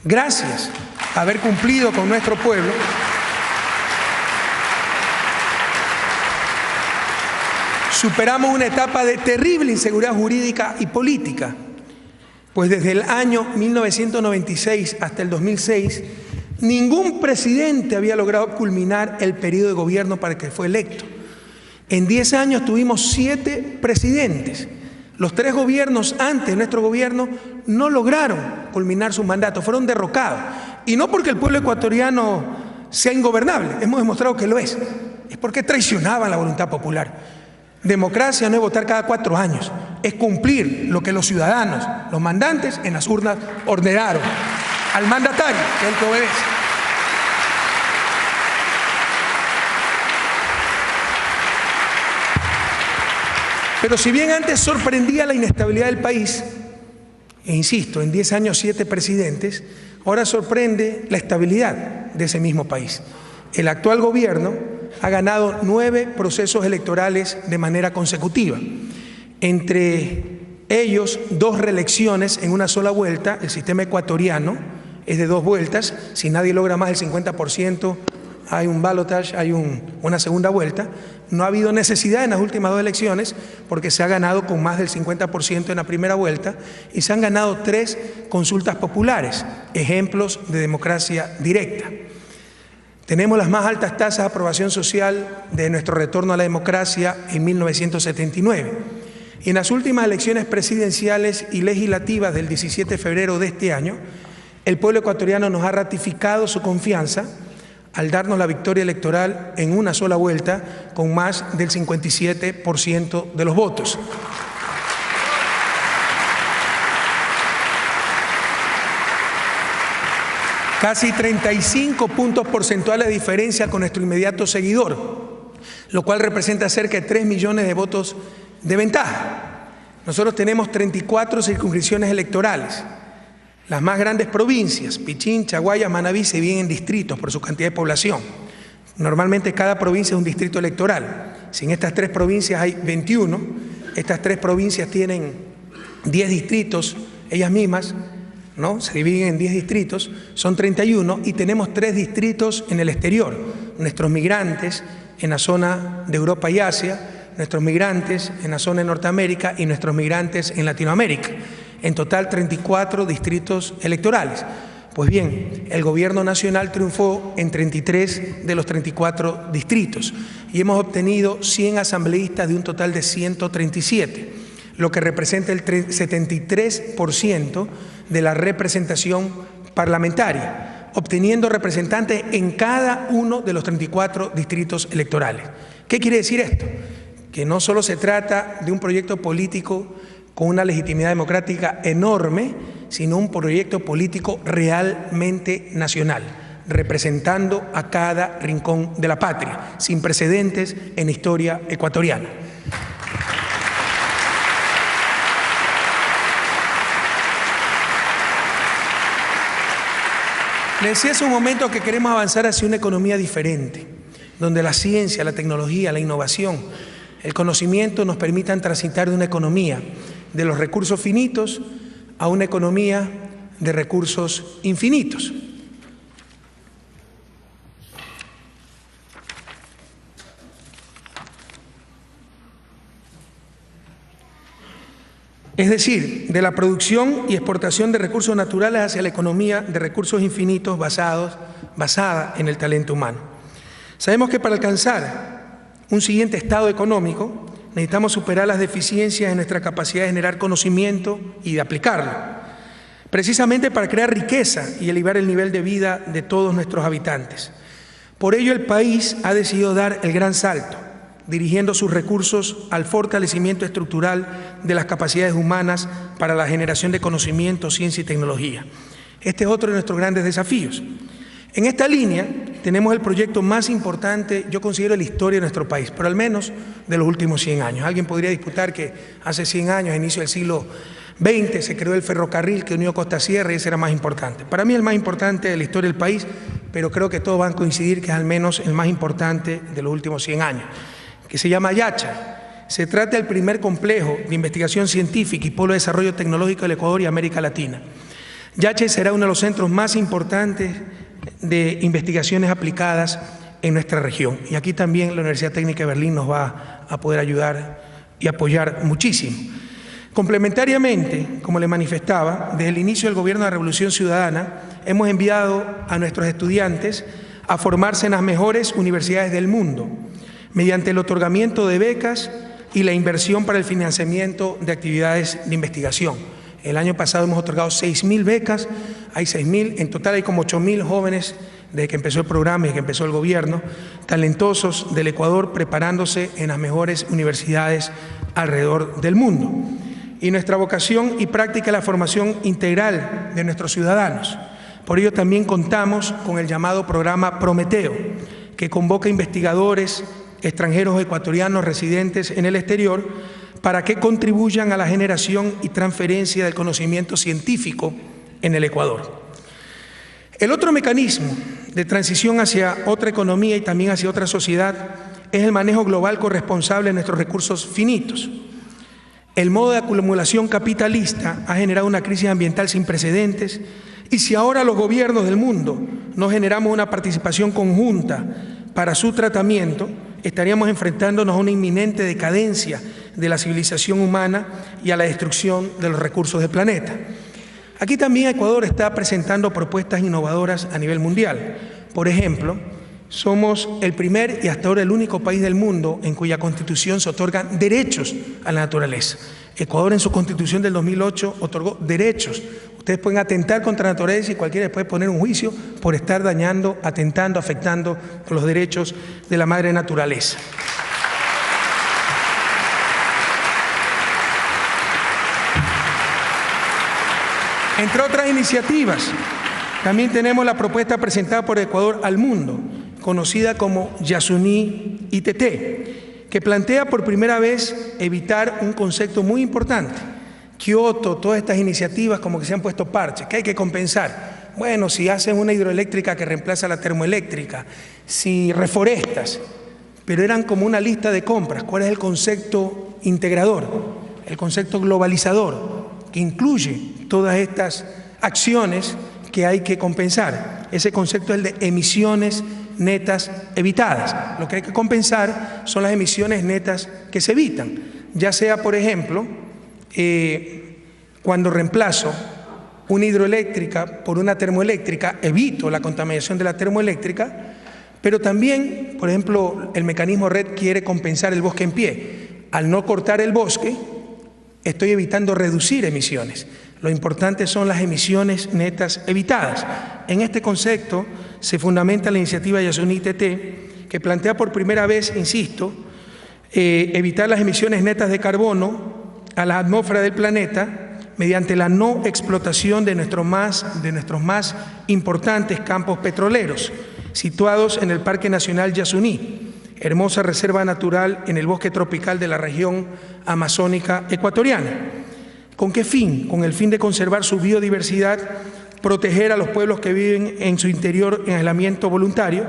Gracias a haber cumplido con nuestro pueblo, superamos una etapa de terrible inseguridad jurídica y política, pues desde el año 1996 hasta el 2006, ningún presidente había logrado culminar el periodo de gobierno para el que fue electo. En 10 años tuvimos 7 presidentes. Los 3 gobiernos antes de nuestro gobierno no lograron culminar sus mandatos, fueron derrocados. Y no porque el pueblo ecuatoriano sea ingobernable, hemos demostrado que lo es porque traicionaban la voluntad popular. Democracia no es votar cada 4 años, es cumplir lo que los ciudadanos, los mandantes en las urnas ordenaron al mandatario, que es el que obedece. Pero si bien antes sorprendía la inestabilidad del país, e insisto, en 10 años 7 presidentes, ahora sorprende la estabilidad de ese mismo país. El actual gobierno ha ganado 9 procesos electorales de manera consecutiva. Entre ellos, 2 reelecciones en una sola vuelta. El sistema ecuatoriano es de 2 vueltas. Si nadie logra más del 50%, hay un balotage, hay una segunda vuelta. No ha habido necesidad en las últimas 2 elecciones porque se ha ganado con más del 50% en la primera vuelta y se han ganado 3 consultas populares, ejemplos de democracia directa. Tenemos las más altas tasas de aprobación social de nuestro retorno a la democracia en 1979. Y en las últimas elecciones presidenciales y legislativas del 17 de febrero de este año, el pueblo ecuatoriano nos ha ratificado su confianza al darnos la victoria electoral en una sola vuelta con más del 57% de los votos. Casi 35 puntos porcentuales de diferencia con nuestro inmediato seguidor, lo cual representa cerca de 3 millones de votos de ventaja. Nosotros tenemos 34 circunscripciones electorales. Las más grandes provincias, Pichincha, Guayas, Manabí, se dividen en distritos por su cantidad de población. Normalmente cada provincia es un distrito electoral. Si en estas 3 provincias hay 21, estas 3 provincias tienen 10 distritos, ellas mismas, ¿no? Se dividen en 10 distritos, son 31 y tenemos 3 distritos en el exterior. Nuestros migrantes en la zona de Europa y Asia, nuestros migrantes en la zona de Norteamérica y nuestros migrantes en Latinoamérica. En total 34 distritos electorales. Pues bien, el gobierno nacional triunfó en 33 de los 34 distritos y hemos obtenido 100 asambleístas de un total de 137, lo que representa el 73% de la representación parlamentaria, obteniendo representantes en cada uno de los 34 distritos electorales. ¿Qué quiere decir esto? Que no solo se trata de un proyecto político con una legitimidad democrática enorme, sino un proyecto político realmente nacional, representando a cada rincón de la patria, sin precedentes en la historia ecuatoriana. Les decía hace un momento que queremos avanzar hacia una economía diferente, donde la ciencia, la tecnología, la innovación, el conocimiento nos permitan transitar de una economía de los recursos finitos a una economía de recursos infinitos. es decir, de la producción y exportación de recursos naturales hacia la economía de recursos infinitos basada en el talento humano. Sabemos que para alcanzar un siguiente estado económico necesitamos superar las deficiencias en nuestra capacidad de generar conocimiento y de aplicarlo, precisamente para crear riqueza y elevar el nivel de vida de todos nuestros habitantes. Por ello, el país ha decidido dar el gran salto, dirigiendo sus recursos al fortalecimiento estructural de las capacidades humanas para la generación de conocimiento, ciencia y tecnología. Este es otro de nuestros grandes desafíos. En esta línea tenemos el proyecto más importante, yo considero, de la historia de nuestro país, pero al menos de los últimos 100 años. Alguien podría disputar que hace 100 años, a inicio del siglo XX, se creó el ferrocarril que unió Costa Sierra y ese era más importante. Para mí el más importante de la historia del país, pero creo que todos van a coincidir que es al menos el más importante de los últimos 100 años, que se llama Yacha. Se trata del primer complejo de investigación científica y polo de desarrollo tecnológico del Ecuador y América Latina. Yacha será uno de los centros más importantes de investigaciones aplicadas en nuestra región. Y aquí también la Universidad Técnica de Berlín nos va a poder ayudar y apoyar muchísimo. Complementariamente, como le manifestaba, desde el inicio del gobierno de la Revolución Ciudadana, hemos enviado a nuestros estudiantes a formarse en las mejores universidades del mundo, mediante el otorgamiento de becas y la inversión para el financiamiento de actividades de investigación. El año pasado hemos otorgado 6.000 becas, hay 6.000, en total hay como 8.000 jóvenes desde que empezó el programa y que empezó el gobierno, talentosos del Ecuador preparándose en las mejores universidades alrededor del mundo. Y nuestra vocación y práctica es la formación integral de nuestros ciudadanos. Por ello también contamos con el llamado programa Prometeo, que convoca investigadores extranjeros o ecuatorianos residentes en el exterior para que contribuyan a la generación y transferencia del conocimiento científico en el Ecuador. El otro mecanismo de transición hacia otra economía y también hacia otra sociedad es el manejo global corresponsable de nuestros recursos finitos. El modo de acumulación capitalista ha generado una crisis ambiental sin precedentes y si ahora los gobiernos del mundo no generamos una participación conjunta para su tratamiento, estaríamos enfrentándonos a una inminente decadencia de la civilización humana y a la destrucción de los recursos del planeta. Aquí también Ecuador está presentando propuestas innovadoras a nivel mundial. Por ejemplo, somos el primer y hasta ahora el único país del mundo en cuya constitución se otorgan derechos a la naturaleza. Ecuador en su constitución del 2008 otorgó derechos. Ustedes pueden atentar contra la naturaleza y cualquiera les puede poner un juicio por estar dañando, atentando, afectando los derechos de la madre naturaleza. Entre otras iniciativas, también tenemos la propuesta presentada por Ecuador al mundo, conocida como Yasuní ITT, que plantea por primera vez evitar un concepto muy importante. Kioto, todas estas iniciativas como que se han puesto parches, que hay que compensar. Bueno, si hacen una hidroeléctrica que reemplaza la termoeléctrica, si reforestas, pero eran como una lista de compras. ¿Cuál es el concepto integrador? El concepto globalizador, que incluye todas estas acciones que hay que compensar. Ese concepto es el de emisiones netas evitadas. Lo que hay que compensar son las emisiones netas que se evitan, ya sea, por ejemplo, cuando reemplazo una hidroeléctrica por una termoeléctrica, evito la contaminación de la termoeléctrica, pero también, por ejemplo, el mecanismo RED quiere compensar el bosque en pie. Al no cortar el bosque, estoy evitando reducir emisiones. Lo importante son las emisiones netas evitadas. En este concepto se fundamenta la iniciativa Yasuní ITT, que plantea por primera vez, insisto, evitar las emisiones netas de carbono a la atmósfera del planeta mediante la no explotación de nuestros más importantes campos petroleros, situados en el Parque Nacional Yasuní, hermosa reserva natural en el bosque tropical de la región amazónica ecuatoriana. ¿Con qué fin? Con el fin de conservar su biodiversidad, proteger a los pueblos que viven en su interior en aislamiento voluntario,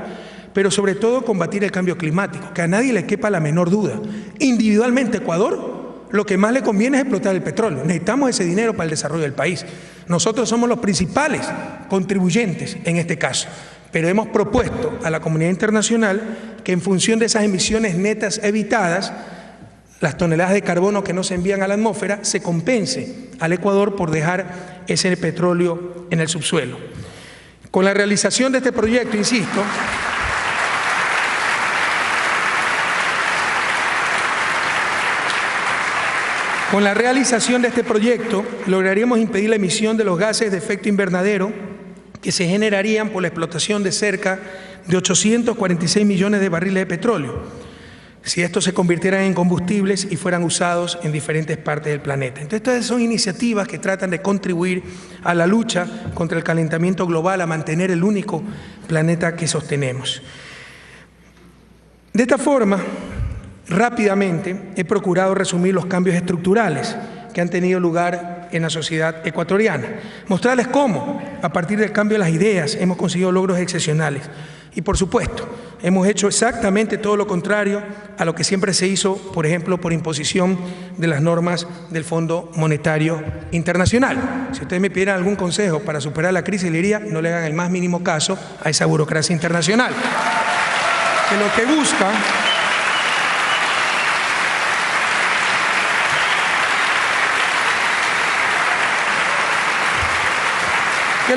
pero sobre todo combatir el cambio climático, que a nadie le quepa la menor duda. Individualmente, Ecuador, lo que más le conviene es explotar el petróleo. Necesitamos ese dinero para el desarrollo del país. Nosotros somos los principales contribuyentes en este caso, pero hemos propuesto a la comunidad internacional que en función de esas emisiones netas evitadas, las toneladas de carbono que no se envían a la atmósfera, se compense al Ecuador por dejar ese petróleo en el subsuelo. Con la realización de este proyecto, insisto, con la realización de este proyecto lograríamos impedir la emisión de los gases de efecto invernadero que se generarían por la explotación de cerca de 846 millones de barriles de petróleo, si estos se convirtieran en combustibles y fueran usados en diferentes partes del planeta. Entonces, estas son iniciativas que tratan de contribuir a la lucha contra el calentamiento global, a mantener el único planeta que sostenemos. De esta forma, rápidamente he procurado resumir los cambios estructurales que han tenido lugar en la sociedad ecuatoriana, mostrarles cómo, a partir del cambio de las ideas, hemos conseguido logros excepcionales. Y por supuesto, hemos hecho exactamente todo lo contrario a lo que siempre se hizo, por ejemplo, por imposición de las normas del Fondo Monetario Internacional. Si ustedes me pidieran algún consejo para superar la crisis, le diría, no le hagan el más mínimo caso a esa burocracia internacional, que lo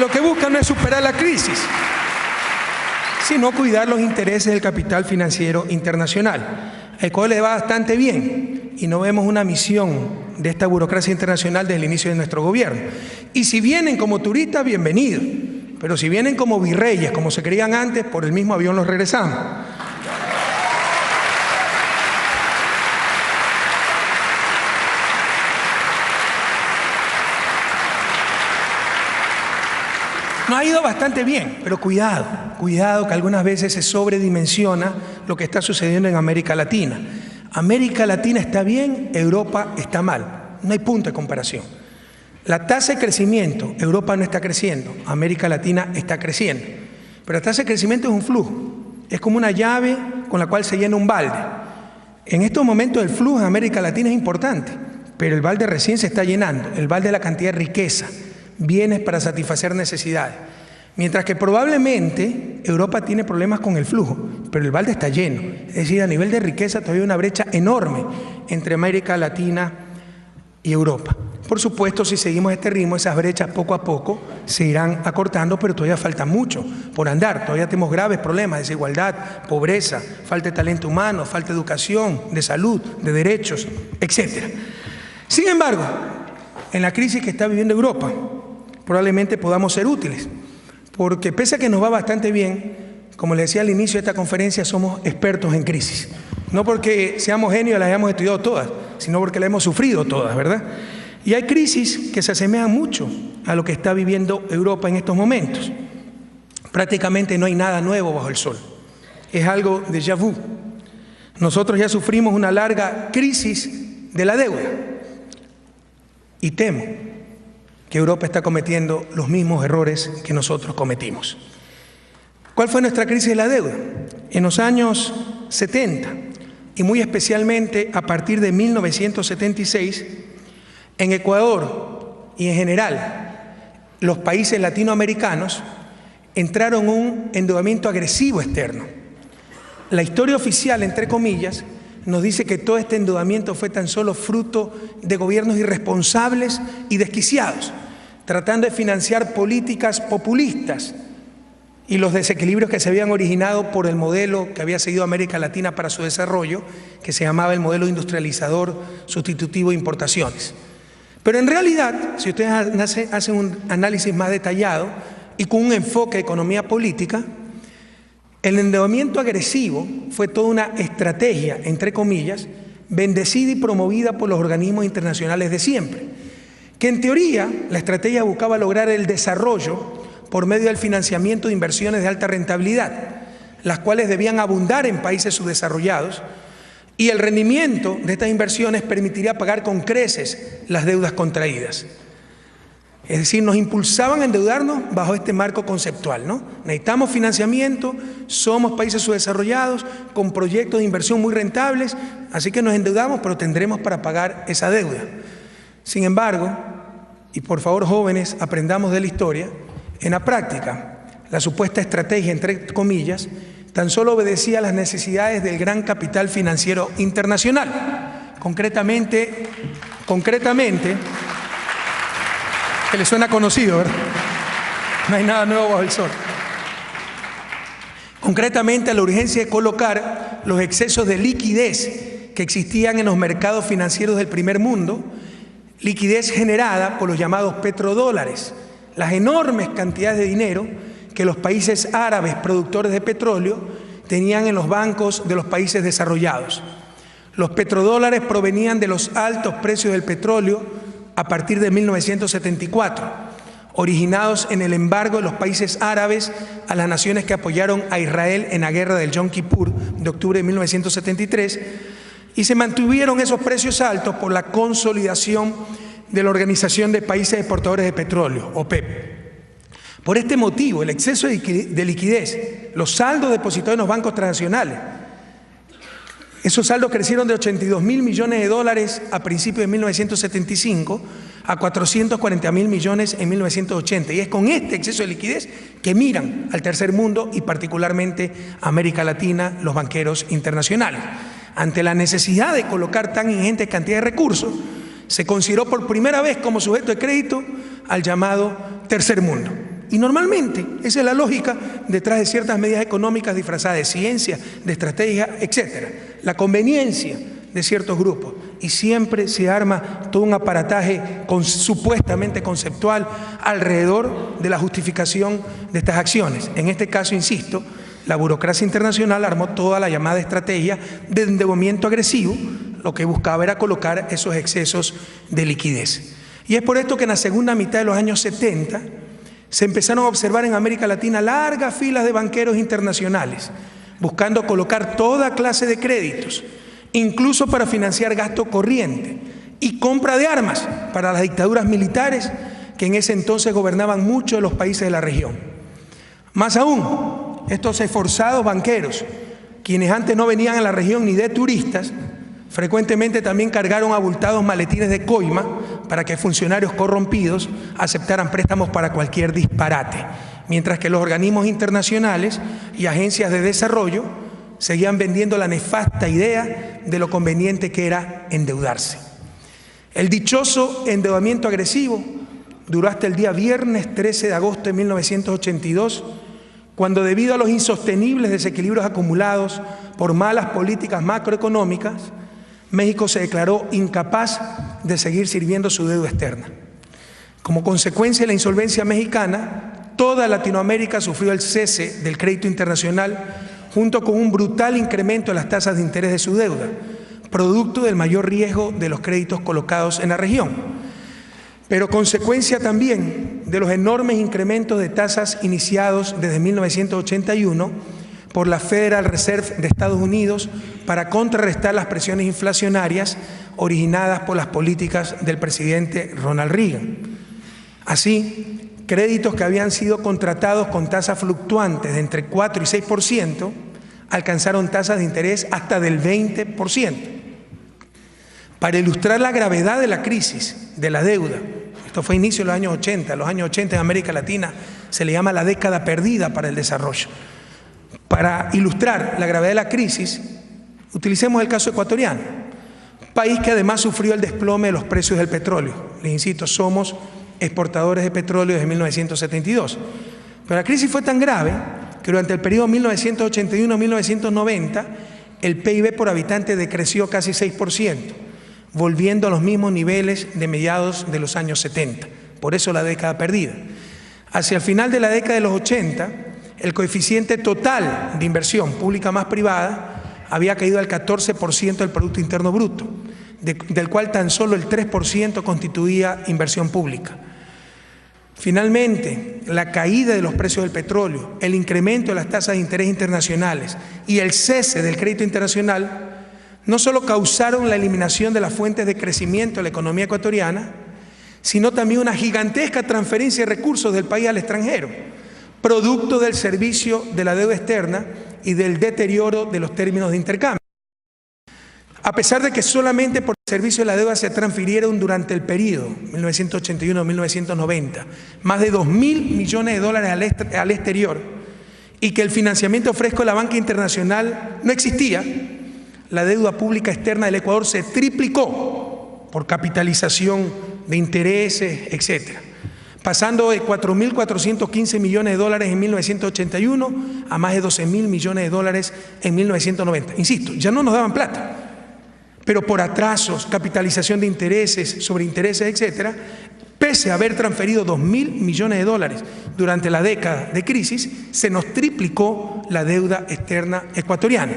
que busca no es superar la crisis, sino cuidar los intereses del capital financiero internacional. A Ecuador le va bastante bien y no vemos una misión de esta burocracia internacional desde el inicio de nuestro gobierno. Y si vienen como turistas, bienvenidos. Pero si vienen como virreyes, como se creían antes, por el mismo avión los regresamos. Nos ha ido bastante bien, pero cuidado que algunas veces se sobredimensiona lo que está sucediendo en América Latina. América Latina está bien, Europa está mal. No hay punto de comparación. La tasa de crecimiento, Europa no está creciendo, América Latina está creciendo. Pero la tasa de crecimiento es un flujo, es como una llave con la cual se llena un balde. En estos momentos el flujo en América Latina es importante, pero el balde recién se está llenando, el balde de la cantidad de riqueza, bienes para satisfacer necesidades. Mientras que probablemente Europa tiene problemas con el flujo, pero el balde está lleno. Es decir, a nivel de riqueza todavía hay una brecha enorme entre América Latina y Europa. Por supuesto, si seguimos este ritmo, esas brechas poco a poco se irán acortando, pero todavía falta mucho por andar. Todavía tenemos graves problemas: desigualdad, pobreza, falta de talento humano, falta de educación, de salud, de derechos, etc. Sin embargo, en la crisis que está viviendo Europa, probablemente podamos ser útiles, porque pese a que nos va bastante bien, como les decía al inicio de esta conferencia, somos expertos en crisis. No porque seamos genios y las hayamos estudiado todas, sino porque las hemos sufrido todas, ¿verdad? Y hay crisis que se asemejan mucho a lo que está viviendo Europa en estos momentos. Prácticamente no hay nada nuevo bajo el sol. Es algo déjà vu. Nosotros ya sufrimos una larga crisis de la deuda. Y temo que Europa está cometiendo los mismos errores que nosotros cometimos. ¿Cuál fue nuestra crisis de la deuda? En los años 70, y muy especialmente a partir de 1976, en Ecuador y en general los países latinoamericanos entraron en un endeudamiento agresivo externo. La historia oficial, entre comillas, nos dice que todo este endeudamiento fue tan solo fruto de gobiernos irresponsables y desquiciados, tratando de financiar políticas populistas y los desequilibrios que se habían originado por el modelo que había seguido América Latina para su desarrollo, que se llamaba el modelo industrializador sustitutivo de importaciones. Pero en realidad, si ustedes hacen un análisis más detallado y con un enfoque de economía política, el endeudamiento agresivo fue toda una estrategia, entre comillas, bendecida y promovida por los organismos internacionales de siempre, que en teoría la estrategia buscaba lograr el desarrollo por medio del financiamiento de inversiones de alta rentabilidad, las cuales debían abundar en países subdesarrollados, y el rendimiento de estas inversiones permitiría pagar con creces las deudas contraídas. Es decir, nos impulsaban a endeudarnos bajo este marco conceptual, ¿no? Necesitamos financiamiento, somos países subdesarrollados con proyectos de inversión muy rentables, así que nos endeudamos, pero tendremos para pagar esa deuda. Sin embargo, y por favor jóvenes, aprendamos de la historia, en la práctica, la supuesta estrategia, entre comillas, tan solo obedecía a las necesidades del gran capital financiero internacional, concretamente, que le suena conocido, ¿verdad? No hay nada nuevo bajo el sol. Concretamente a la urgencia de colocar los excesos de liquidez que existían en los mercados financieros del primer mundo, liquidez generada por los llamados petrodólares, las enormes cantidades de dinero que los países árabes productores de petróleo tenían en los bancos de los países desarrollados. Los petrodólares provenían de los altos precios del petróleo a partir de 1974, originados en el embargo de los países árabes a las naciones que apoyaron a Israel en la guerra del Yom Kippur de octubre de 1973, y se mantuvieron esos precios altos por la consolidación de la Organización de Países Exportadores de Petróleo, OPEP. Por este motivo, el exceso de liquidez, los saldos depositados en los bancos transnacionales, esos saldos crecieron de 82.000 millones de dólares a principios de 1975 a 440.000 millones en 1980. Y es con este exceso de liquidez que miran al tercer mundo y particularmente a América Latina los banqueros internacionales. Ante la necesidad de colocar tan ingente cantidad de recursos, se consideró por primera vez como sujeto de crédito al llamado tercer mundo. Y normalmente esa es la lógica detrás de ciertas medidas económicas disfrazadas de ciencia, de estrategia, etcétera. La conveniencia de ciertos grupos. Y siempre se arma todo un aparataje supuestamente conceptual alrededor de la justificación de estas acciones. En este caso, insisto, la burocracia internacional armó toda la llamada estrategia de endeudamiento agresivo, lo que buscaba era colocar esos excesos de liquidez. Y es por esto que en la segunda mitad de los años 70 se empezaron a observar en América Latina largas filas de banqueros internacionales, buscando colocar toda clase de créditos, incluso para financiar gasto corriente y compra de armas para las dictaduras militares que en ese entonces gobernaban muchos de los países de la región. Más aún, estos esforzados banqueros, quienes antes no venían a la región ni de turistas, frecuentemente también cargaron abultados maletines de coima para que funcionarios corrompidos aceptaran préstamos para cualquier disparate, mientras que los organismos internacionales y agencias de desarrollo seguían vendiendo la nefasta idea de lo conveniente que era endeudarse. El dichoso endeudamiento agresivo duró hasta el día viernes 13 de agosto de 1982, cuando debido a los insostenibles desequilibrios acumulados por malas políticas macroeconómicas, México se declaró incapaz de seguir sirviendo su deuda externa. Como consecuencia de la insolvencia mexicana, toda Latinoamérica sufrió el cese del crédito internacional junto con un brutal incremento de las tasas de interés de su deuda, producto del mayor riesgo de los créditos colocados en la región, pero consecuencia también de los enormes incrementos de tasas iniciados desde 1981 por la Federal Reserve de Estados Unidos para contrarrestar las presiones inflacionarias originadas por las políticas del presidente Ronald Reagan. Así, créditos que habían sido contratados con tasas fluctuantes de entre 4 y 6% alcanzaron tasas de interés hasta del 20%. Para ilustrar la gravedad de la crisis de la deuda, esto fue a inicio de los años 80, los años 80 en América Latina se le llama la década perdida para el desarrollo. Para ilustrar la gravedad de la crisis, utilicemos el caso ecuatoriano, país que además sufrió el desplome de los precios del petróleo. Les insisto, somos exportadores de petróleo desde 1972. Pero la crisis fue tan grave que durante el periodo 1981-1990 el PIB por habitante decreció casi 6%, volviendo a los mismos niveles de mediados de los años 70. Por eso la década perdida. Hacia el final de la década de los 80, el coeficiente total de inversión pública más privada había caído al 14% del Producto Interno Bruto, del cual tan solo el 3% constituía inversión pública. Finalmente, la caída de los precios del petróleo, el incremento de las tasas de interés internacionales y el cese del crédito internacional no solo causaron la eliminación de las fuentes de crecimiento de la economía ecuatoriana, sino también una gigantesca transferencia de recursos del país al extranjero, producto del servicio de la deuda externa y del deterioro de los términos de intercambio. A pesar de que solamente por el servicio de la deuda se transfirieron durante el periodo 1981-1990 más de 2.000 millones de dólares al exterior y que el financiamiento fresco de la banca internacional no existía, la deuda pública externa del Ecuador se triplicó por capitalización de intereses, etc., pasando de 4.415 millones de dólares en 1981 a más de 12.000 millones de dólares en 1990. Insisto, ya no nos daban plata, pero por atrasos, capitalización de intereses, sobre intereses, etcétera, pese a haber transferido 2.000 millones de dólares durante la década de crisis, se nos triplicó la deuda externa ecuatoriana,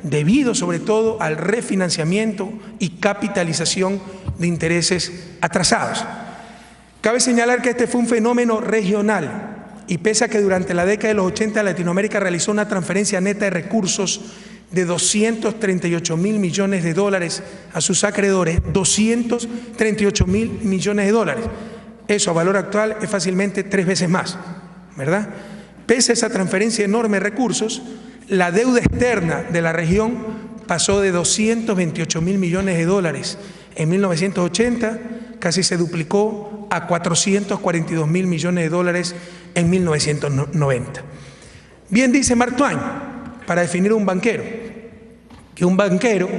debido sobre todo al refinanciamiento y capitalización de intereses atrasados. Cabe señalar que este fue un fenómeno regional y pese a que durante la década de los 80 Latinoamérica realizó una transferencia neta de recursos de 238.000 millones de dólares a sus acreedores, 238.000 millones de dólares. Eso a valor actual es fácilmente 3 veces más, ¿verdad? Pese a esa transferencia enorme de recursos, la deuda externa de la región pasó de 228.000 millones de dólares en 1980, casi se duplicó a 442.000 millones de dólares en 1990. Bien dice Mark Twain, para definir un banquero, que un banquero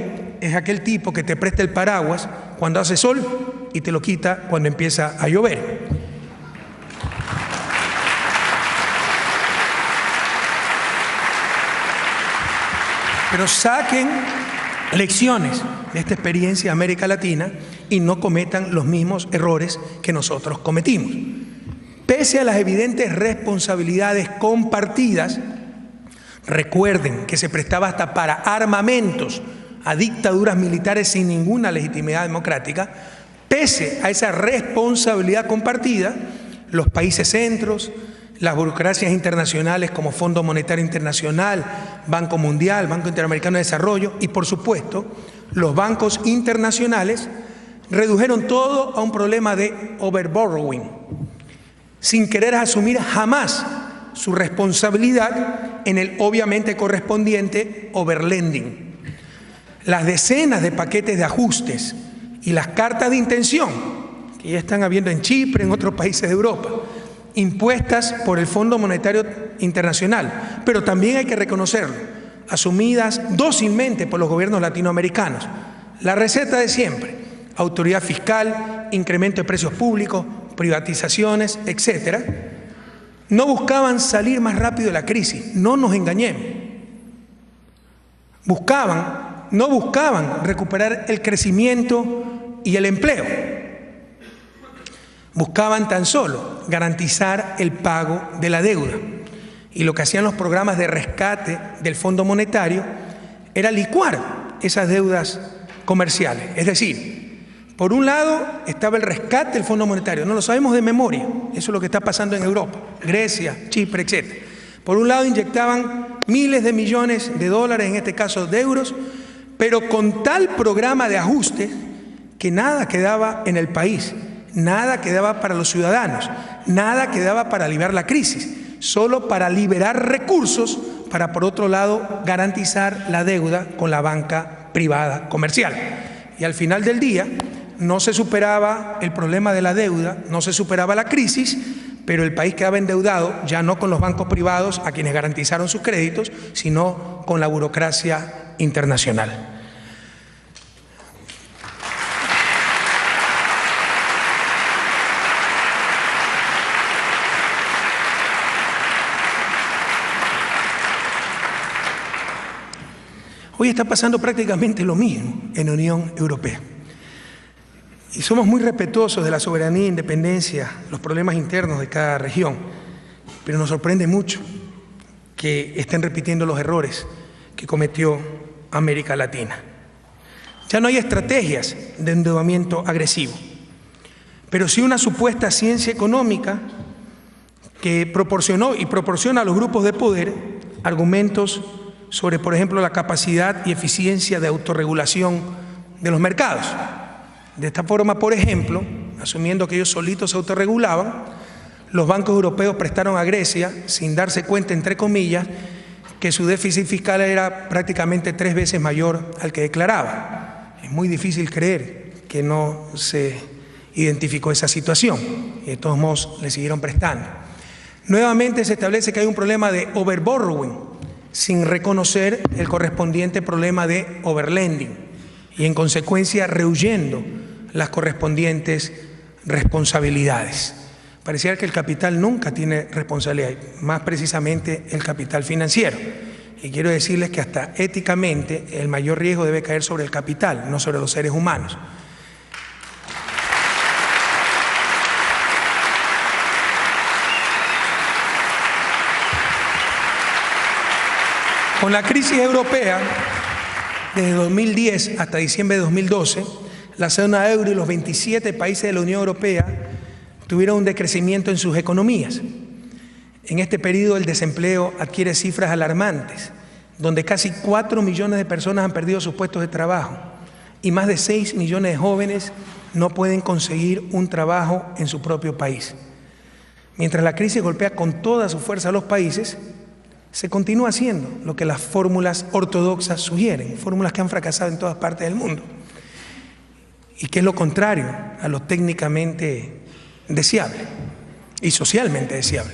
es aquel tipo que te presta el paraguas cuando hace sol y te lo quita cuando empieza a llover. Pero saquen lecciones de esta experiencia de América Latina y no cometan los mismos errores que nosotros cometimos. Pese a las evidentes responsabilidades compartidas, recuerden que se prestaba hasta para armamentos a dictaduras militares sin ninguna legitimidad democrática. Pese a esa responsabilidad compartida, los países centros, las burocracias internacionales como Fondo Monetario Internacional, Banco Mundial, Banco Interamericano de Desarrollo y, por supuesto, los bancos internacionales redujeron todo a un problema de overborrowing, sin querer asumir jamás su responsabilidad en el obviamente correspondiente overlending. Las decenas de paquetes de ajustes y las cartas de intención que ya están habiendo en Chipre, en otros países de Europa, impuestas por el Fondo Monetario Internacional, pero también hay que reconocerlo, asumidas dócilmente por los gobiernos latinoamericanos. La receta de siempre: autoridad fiscal, incremento de precios públicos, privatizaciones, etcétera. No buscaban salir más rápido de la crisis, no nos engañemos. No buscaban recuperar el crecimiento y el empleo. Buscaban tan solo garantizar el pago de la deuda. Y lo que hacían los programas de rescate del Fondo Monetario era licuar esas deudas comerciales. Es decir, por un lado estaba el rescate del Fondo Monetario, no lo sabemos de memoria, eso es lo que está pasando en Europa, Grecia, Chipre, etc. Por un lado inyectaban miles de millones de dólares, en este caso de euros, pero con tal programa de ajuste que nada quedaba en el país, nada quedaba para los ciudadanos, nada quedaba para aliviar la crisis, solo para liberar recursos para, por otro lado, garantizar la deuda con la banca privada comercial. Y al final del día no se superaba el problema de la deuda, no se superaba la crisis, pero el país quedaba endeudado ya no con los bancos privados a quienes garantizaron sus créditos, sino con la burocracia internacional. Hoy está pasando prácticamente lo mismo en la Unión Europea. Y somos muy respetuosos de la soberanía e independencia, los problemas internos de cada región, pero nos sorprende mucho que estén repitiendo los errores que cometió América Latina. Ya no hay estrategias de endeudamiento agresivo, pero sí una supuesta ciencia económica que proporcionó y proporciona a los grupos de poder argumentos sobre, por ejemplo, la capacidad y eficiencia de autorregulación de los mercados. De esta forma, por ejemplo, asumiendo que ellos solitos se autorregulaban, los bancos europeos prestaron a Grecia, sin darse cuenta, entre comillas, que su déficit fiscal era prácticamente 3 veces mayor al que declaraba. Es muy difícil creer que no se identificó esa situación y de todos modos le siguieron prestando. Nuevamente se establece que hay un problema de overborrowing, sin reconocer el correspondiente problema de overlending y en consecuencia rehuyendo las correspondientes responsabilidades. Pareciera que el capital nunca tiene responsabilidad, más precisamente el capital financiero. Y quiero decirles que hasta éticamente el mayor riesgo debe caer sobre el capital, no sobre los seres humanos. Con la crisis europea, desde 2010 hasta diciembre de 2012, la zona euro y los 27 países de la Unión Europea tuvieron un decrecimiento en sus economías. En este periodo el desempleo adquiere cifras alarmantes, donde casi 4 millones de personas han perdido sus puestos de trabajo y más de 6 millones de jóvenes no pueden conseguir un trabajo en su propio país. Mientras la crisis golpea con toda su fuerza a los países, se continúa haciendo lo que las fórmulas ortodoxas sugieren, fórmulas que han fracasado en todas partes del mundo y que es lo contrario a lo técnicamente deseable y socialmente deseable.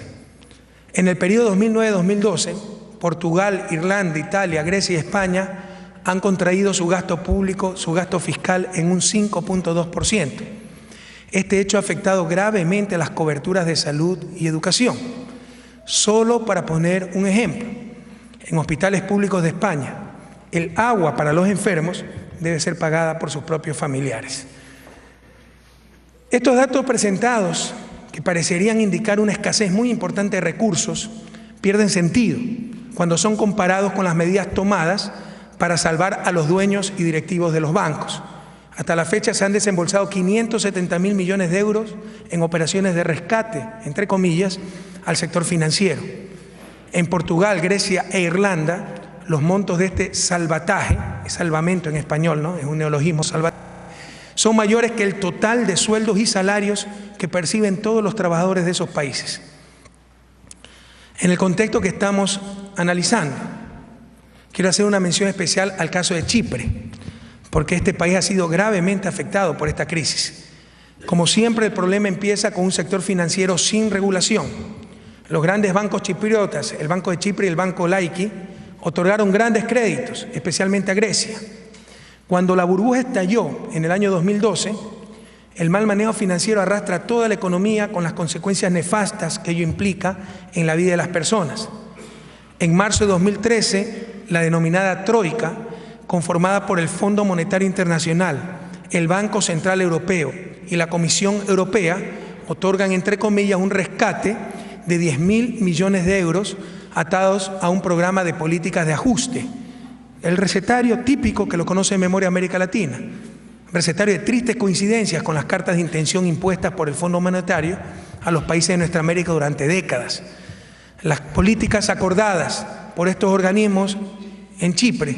En el periodo 2009-2012, Portugal, Irlanda, Italia, Grecia y España han contraído su gasto público, su gasto fiscal en un 5.2%. Este hecho ha afectado gravemente las coberturas de salud y educación. Solo para poner un ejemplo, en hospitales públicos de España, el agua para los enfermos debe ser pagada por sus propios familiares. Estos datos presentados, que parecerían indicar una escasez muy importante de recursos, pierden sentido cuando son comparados con las medidas tomadas para salvar a los dueños y directivos de los bancos. Hasta la fecha se han desembolsado 570.000 millones de euros en operaciones de rescate, entre comillas, al sector financiero. En Portugal, Grecia e Irlanda, los montos de este salvataje, salvamento en español, ¿no? Es un neologismo, salvataje, son mayores que el total de sueldos y salarios que perciben todos los trabajadores de esos países. En el contexto que estamos analizando, quiero hacer una mención especial al caso de Chipre, porque este país ha sido gravemente afectado por esta crisis. Como siempre, el problema empieza con un sector financiero sin regulación. Los grandes bancos chipriotas, el Banco de Chipre y el Banco Laiki, otorgaron grandes créditos, especialmente a Grecia. Cuando la burbuja estalló en el año 2012, el mal manejo financiero arrastra toda la economía con las consecuencias nefastas que ello implica en la vida de las personas. En marzo de 2013, la denominada Troika, conformada por el Fondo Monetario Internacional, el Banco Central Europeo y la Comisión Europea, otorgan, entre comillas, un rescate de 10.000 millones de euros atados a un programa de políticas de ajuste. El recetario típico que lo conoce en memoria América Latina, recetario de tristes coincidencias con las cartas de intención impuestas por el Fondo Monetario a los países de nuestra América durante décadas. Las políticas acordadas por estos organismos en Chipre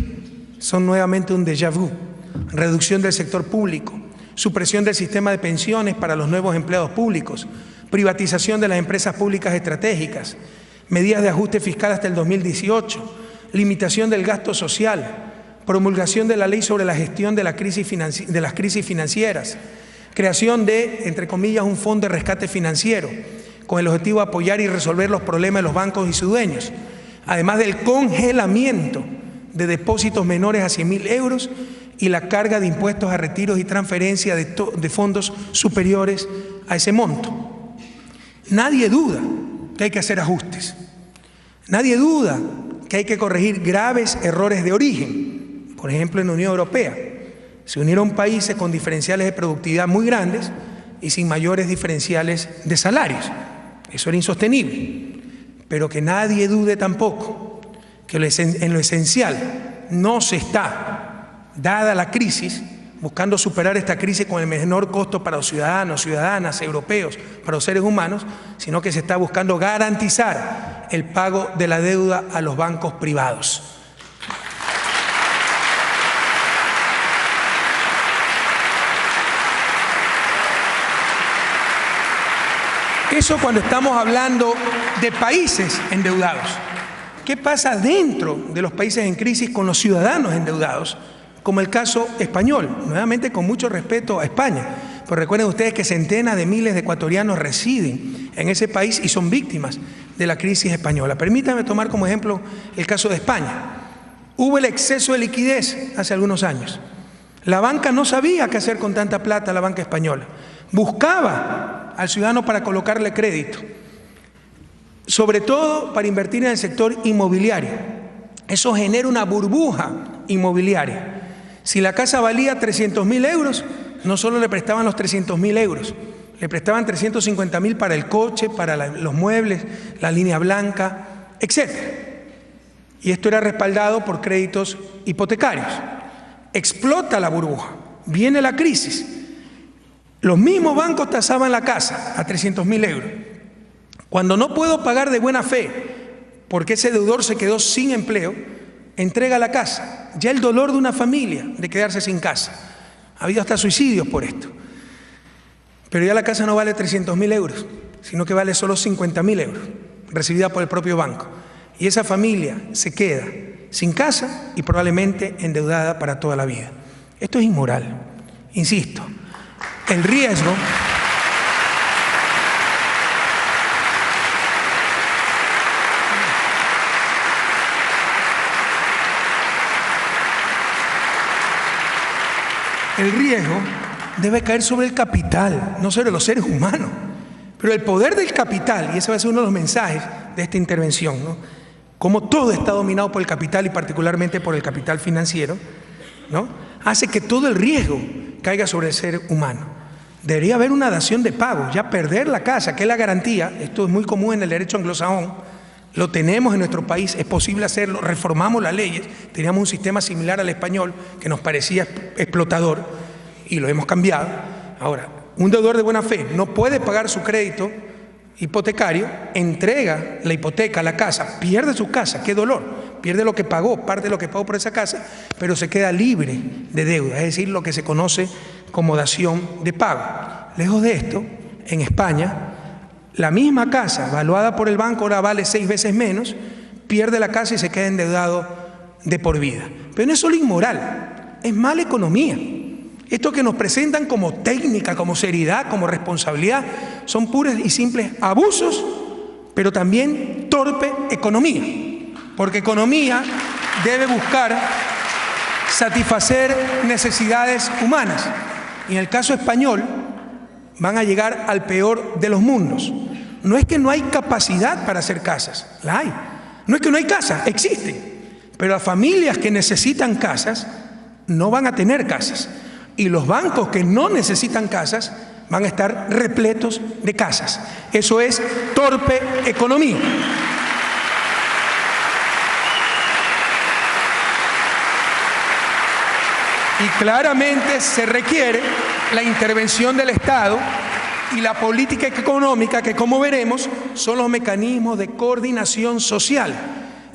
son nuevamente un déjà vu: reducción del sector público, supresión del sistema de pensiones para los nuevos empleados públicos, privatización de las empresas públicas estratégicas, medidas de ajuste fiscal hasta el 2018, limitación del gasto social, promulgación de la ley sobre la gestión de las crisis financieras, creación de, entre comillas, un fondo de rescate financiero con el objetivo de apoyar y resolver los problemas de los bancos y sus dueños, además del congelamiento de depósitos menores a 100.000 euros y la carga de impuestos a retiros y transferencia de fondos superiores a ese monto. Nadie duda que hay que hacer ajustes. Nadie duda que hay que corregir graves errores de origen. Por ejemplo, en la Unión Europea se unieron países con diferenciales de productividad muy grandes y sin mayores diferenciales de salarios. Eso era insostenible. Pero que nadie dude tampoco que en lo esencial no se está, dada la crisis, buscando superar esta crisis con el menor costo para los ciudadanos, ciudadanas, europeos, para los seres humanos, sino que se está buscando garantizar el pago de la deuda a los bancos privados. Eso cuando estamos hablando de países endeudados. ¿Qué pasa dentro de los países en crisis con los ciudadanos endeudados? Como el caso español, nuevamente con mucho respeto a España, pero recuerden ustedes que centenas de miles de ecuatorianos residen en ese país y son víctimas de la crisis española. Permítame tomar como ejemplo el caso de España. Hubo el exceso de liquidez hace algunos años. La banca no sabía qué hacer con tanta plata, la banca española. Buscaba al ciudadano para colocarle crédito, sobre todo para invertir en el sector inmobiliario. Eso genera una burbuja inmobiliaria. Si la casa valía 300.000 euros, no solo le prestaban los 300.000 euros, le prestaban 350.000 para el coche, para los muebles, la línea blanca, etc. Y esto era respaldado por créditos hipotecarios. Explota la burbuja, viene la crisis. Los mismos bancos tasaban la casa a 300.000 euros. Cuando no puedo pagar de buena fe, porque ese deudor se quedó sin empleo, entrega la casa. Ya el dolor de una familia de quedarse sin casa. Ha habido hasta suicidios por esto. Pero ya la casa no vale 300.000 euros, sino que vale solo 50.000 euros, recibida por el propio banco. Y esa familia se queda sin casa y probablemente endeudada para toda la vida. Esto es inmoral. Insisto, el riesgo debe caer sobre el capital, no sobre los seres humanos. Pero el poder del capital, y ese va a ser uno de los mensajes de esta intervención, ¿no? Como todo está dominado por el capital y particularmente por el capital financiero, ¿no? Hace que todo el riesgo caiga sobre el ser humano. Debería haber una dación de pago, ya perder la casa, que es la garantía. Esto es muy común en el derecho anglosajón, lo tenemos en nuestro país, es posible hacerlo, reformamos las leyes, teníamos un sistema similar al español que nos parecía explotador y lo hemos cambiado. Ahora, un deudor de buena fe no puede pagar su crédito hipotecario, entrega la hipoteca, la casa, pierde su casa, qué dolor, pierde lo que pagó, parte de lo que pagó por esa casa, pero se queda libre de deuda, es decir, lo que se conoce como dación de pago. Lejos de esto, en España, la misma casa, valuada por el banco, ahora vale 6 veces menos, pierde la casa y se queda endeudado de por vida. Pero no es solo inmoral, es mala economía. Esto que nos presentan como técnica, como seriedad, como responsabilidad, son puros y simples abusos, pero también torpe economía. Porque economía debe buscar satisfacer necesidades humanas. Y en el caso español, van a llegar al peor de los mundos. No es que no hay capacidad para hacer casas, la hay. No es que no hay casas, existen. Pero las familias que necesitan casas no van a tener casas. Y los bancos que no necesitan casas van a estar repletos de casas. Eso es torpe economía. Y claramente se requiere la intervención del Estado y la política económica, que como veremos son los mecanismos de coordinación social.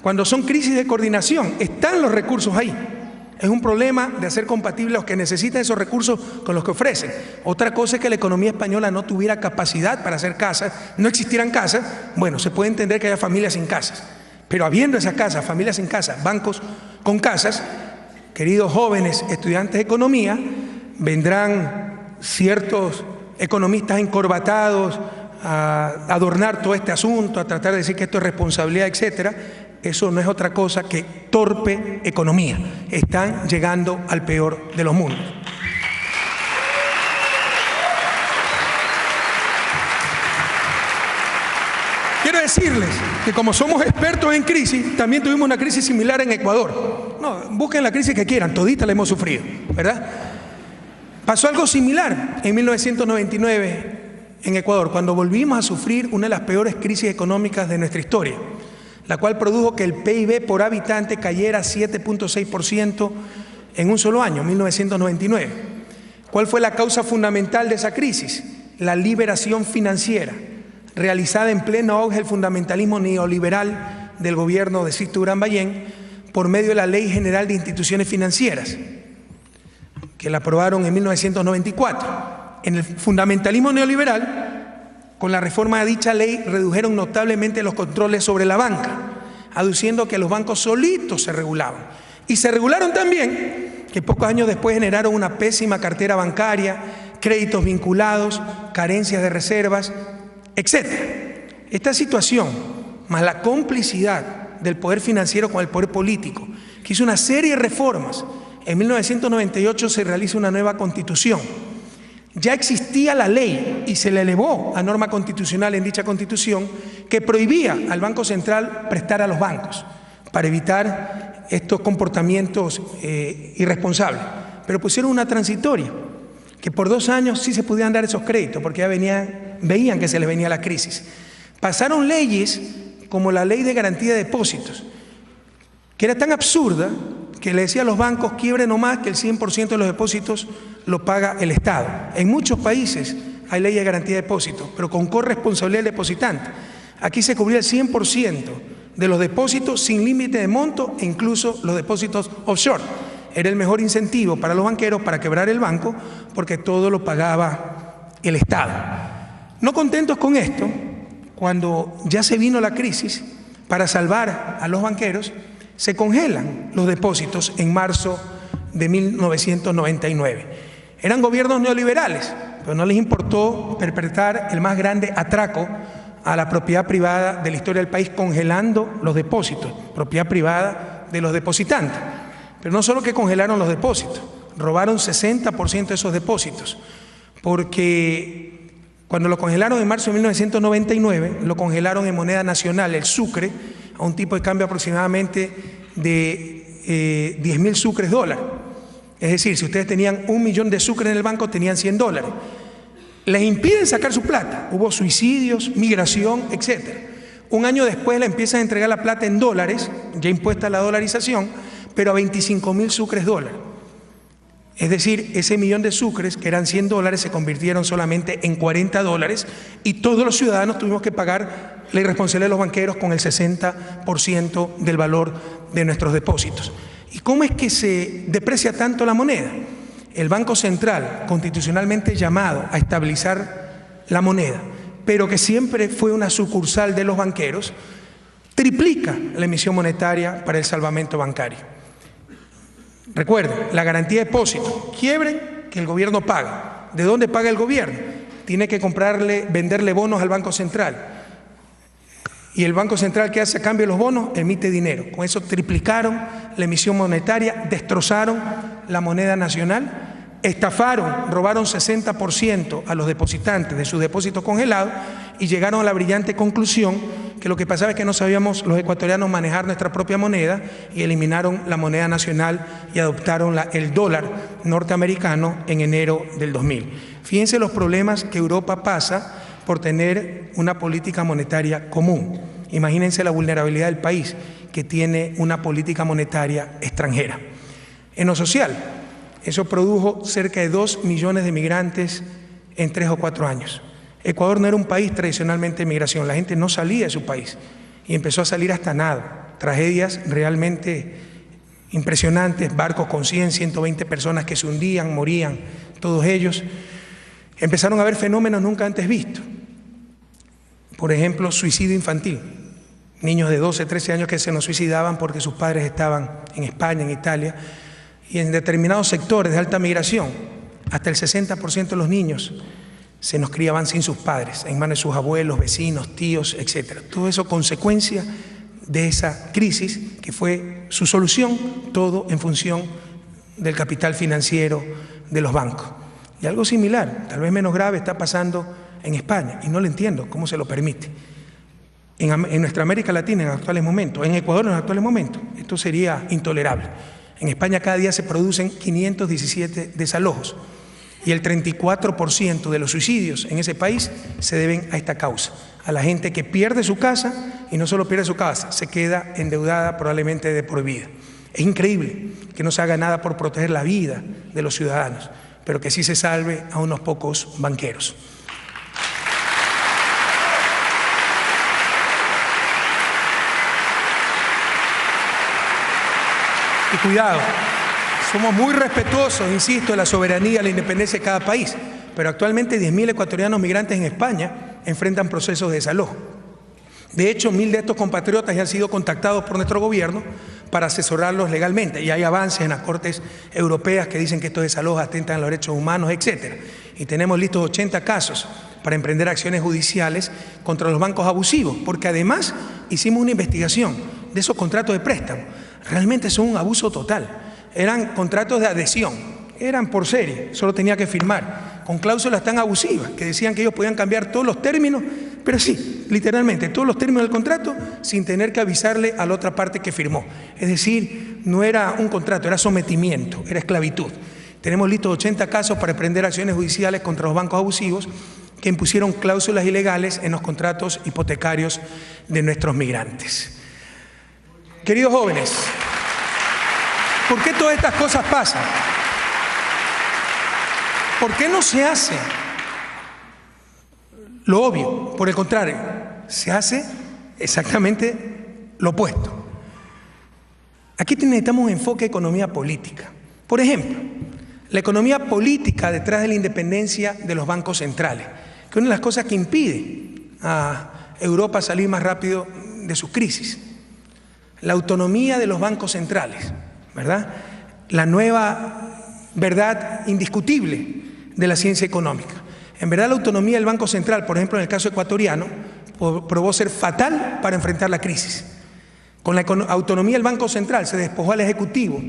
Cuando son crisis de coordinación, están los recursos ahí. Es un problema de hacer compatibles los que necesitan esos recursos con los que ofrecen. Otra cosa es que la economía española no tuviera capacidad para hacer casas, no existieran casas. Bueno, se puede entender que haya familias sin casas. Pero habiendo esas casas, familias sin casas, bancos con casas, queridos jóvenes estudiantes de economía, vendrán ciertos economistas encorbatados a adornar todo este asunto, a tratar de decir que esto es responsabilidad, etcétera. Eso no es otra cosa que torpe economía. Están llegando al peor de los mundos. Quiero decirles que como somos expertos en crisis, también tuvimos una crisis similar en Ecuador. No, busquen la crisis que quieran, todita la hemos sufrido, ¿verdad? Pasó algo similar en 1999 en Ecuador, cuando volvimos a sufrir una de las peores crisis económicas de nuestra historia, la cual produjo que el PIB por habitante cayera 7.6% en un solo año, 1999. ¿Cuál fue la causa fundamental de esa crisis? La liberación financiera, realizada en pleno auge del fundamentalismo neoliberal del gobierno de Sixto Durán Ballén, por medio de la Ley General de Instituciones Financieras, que la aprobaron en 1994. En el fundamentalismo neoliberal, con la reforma de dicha ley, redujeron notablemente los controles sobre la banca, aduciendo que los bancos solitos se regulaban. Y se regularon también que pocos años después generaron una pésima cartera bancaria, créditos vinculados, carencias de reservas, etc. Esta situación más la complicidad del poder financiero con el poder político, que hizo una serie de reformas. En 1998 se realiza una nueva constitución. Ya existía la ley y se le elevó a norma constitucional en dicha constitución que prohibía al Banco Central prestar a los bancos para evitar estos comportamientos irresponsables. Pero pusieron una transitoria, que por 2 años sí se podían dar esos créditos porque ya veían que se les venía la crisis. Pasaron leyes como la Ley de Garantía de Depósitos, que era tan absurda que le decía a los bancos: quiebren nomás, que el 100% de los depósitos lo paga el Estado. En muchos países hay ley de garantía de depósitos, pero con corresponsabilidad del depositante. Aquí se cubría el 100% de los depósitos sin límite de monto e incluso los depósitos offshore. Era el mejor incentivo para los banqueros para quebrar el banco porque todo lo pagaba el Estado. No contentos con esto, cuando ya se vino la crisis, para salvar a los banqueros, se congelan los depósitos en marzo de 1999. Eran gobiernos neoliberales, pero no les importó perpetrar el más grande atraco a la propiedad privada de la historia del país, congelando los depósitos, propiedad privada de los depositantes. Pero no solo que congelaron los depósitos, robaron 60% de esos depósitos, porque cuando lo congelaron en marzo de 1999, lo congelaron en moneda nacional, el sucre, a un tipo de cambio aproximadamente de 10.000 sucres dólar. Es decir, si ustedes tenían 1 millón de sucres en el banco, tenían $100. Les impiden sacar su plata. Hubo suicidios, migración, etc. Un año después le empiezan a entregar la plata en dólares, ya impuesta la dolarización, pero a 25.000 sucres dólar. Es decir, ese millón de sucres, que eran $100, se convirtieron solamente en $40 y todos los ciudadanos tuvimos que pagar la irresponsabilidad de los banqueros con el 60% del valor de nuestros depósitos. ¿Y cómo es que se deprecia tanto la moneda? El Banco Central, constitucionalmente llamado a estabilizar la moneda, pero que siempre fue una sucursal de los banqueros, triplica la emisión monetaria para el salvamento bancario. Recuerden, la garantía de depósito, quiebren, que el gobierno paga. ¿De dónde paga el gobierno? Tiene que venderle bonos al Banco Central. Y el Banco Central, ¿qué hace a cambio de los bonos? Emite dinero. Con eso triplicaron la emisión monetaria, destrozaron la moneda nacional, estafaron, robaron 60% a los depositantes de sus depósitos congelados y llegaron a la brillante conclusión que lo que pasaba es que no sabíamos los ecuatorianos manejar nuestra propia moneda y eliminaron la moneda nacional y adoptaron el dólar norteamericano en enero del 2000. Fíjense los problemas que Europa pasa por tener una política monetaria común. Imagínense la vulnerabilidad del país que tiene una política monetaria extranjera. En lo social, eso produjo cerca de 2 millones de migrantes en 3 o 4 años. Ecuador no era un país tradicionalmente de migración, la gente no salía de su país y empezó a salir hasta nada. Tragedias realmente impresionantes, barcos con 100, 120 personas que se hundían, morían, todos ellos. Empezaron a haber fenómenos nunca antes vistos. Por ejemplo, suicidio infantil. Niños de 12, 13 años que se nos suicidaban porque sus padres estaban en España, en Italia, y en determinados sectores de alta migración, hasta el 60% de los niños se nos criaban sin sus padres, en manos de sus abuelos, vecinos, tíos, etc. Todo eso consecuencia de esa crisis que fue su solución, todo en función del capital financiero de los bancos. Y algo similar, tal vez menos grave, está pasando en España, y no lo entiendo cómo se lo permite. En nuestra América Latina en actuales momentos, en Ecuador en actuales momentos, esto sería intolerable. En España cada día se producen 517 desalojos y el 34% de los suicidios en ese país se deben a esta causa, a la gente que pierde su casa y no solo pierde su casa, se queda endeudada probablemente de por vida. Es increíble que no se haga nada por proteger la vida de los ciudadanos, pero que sí se salve a unos pocos banqueros. Y cuidado, somos muy respetuosos, insisto, de la soberanía y la independencia de cada país, pero actualmente 10.000 ecuatorianos migrantes en España enfrentan procesos de desalojo. De hecho, 1.000 de estos compatriotas ya han sido contactados por nuestro gobierno para asesorarlos legalmente, y hay avances en las cortes europeas que dicen que estos desalojos atentan a los derechos humanos, etc. Y tenemos listos 80 casos para emprender acciones judiciales contra los bancos abusivos, porque además hicimos una investigación de esos contratos de préstamo. Realmente son un abuso total. Eran contratos de adhesión, eran por serie, solo tenía que firmar, con cláusulas tan abusivas que decían que ellos podían cambiar todos los términos, pero sí, literalmente, todos los términos del contrato sin tener que avisarle a la otra parte que firmó. Es decir, no era un contrato, era sometimiento, era esclavitud. Tenemos listos 80 casos para emprender acciones judiciales contra los bancos abusivos que impusieron cláusulas ilegales en los contratos hipotecarios de nuestros migrantes. Queridos jóvenes, ¿por qué todas estas cosas pasan? ¿Por qué no se hace lo obvio? Por el contrario, se hace exactamente lo opuesto. Aquí necesitamos un enfoque de economía política. Por ejemplo, la economía política detrás de la independencia de los bancos centrales, que es una de las cosas que impide a Europa salir más rápido de sus crisis. La autonomía de los bancos centrales, ¿verdad? La nueva verdad indiscutible de la ciencia económica. En verdad, la autonomía del Banco Central, por ejemplo, en el caso ecuatoriano, probó ser fatal para enfrentar la crisis. Con la autonomía del Banco Central se despojó al Ejecutivo,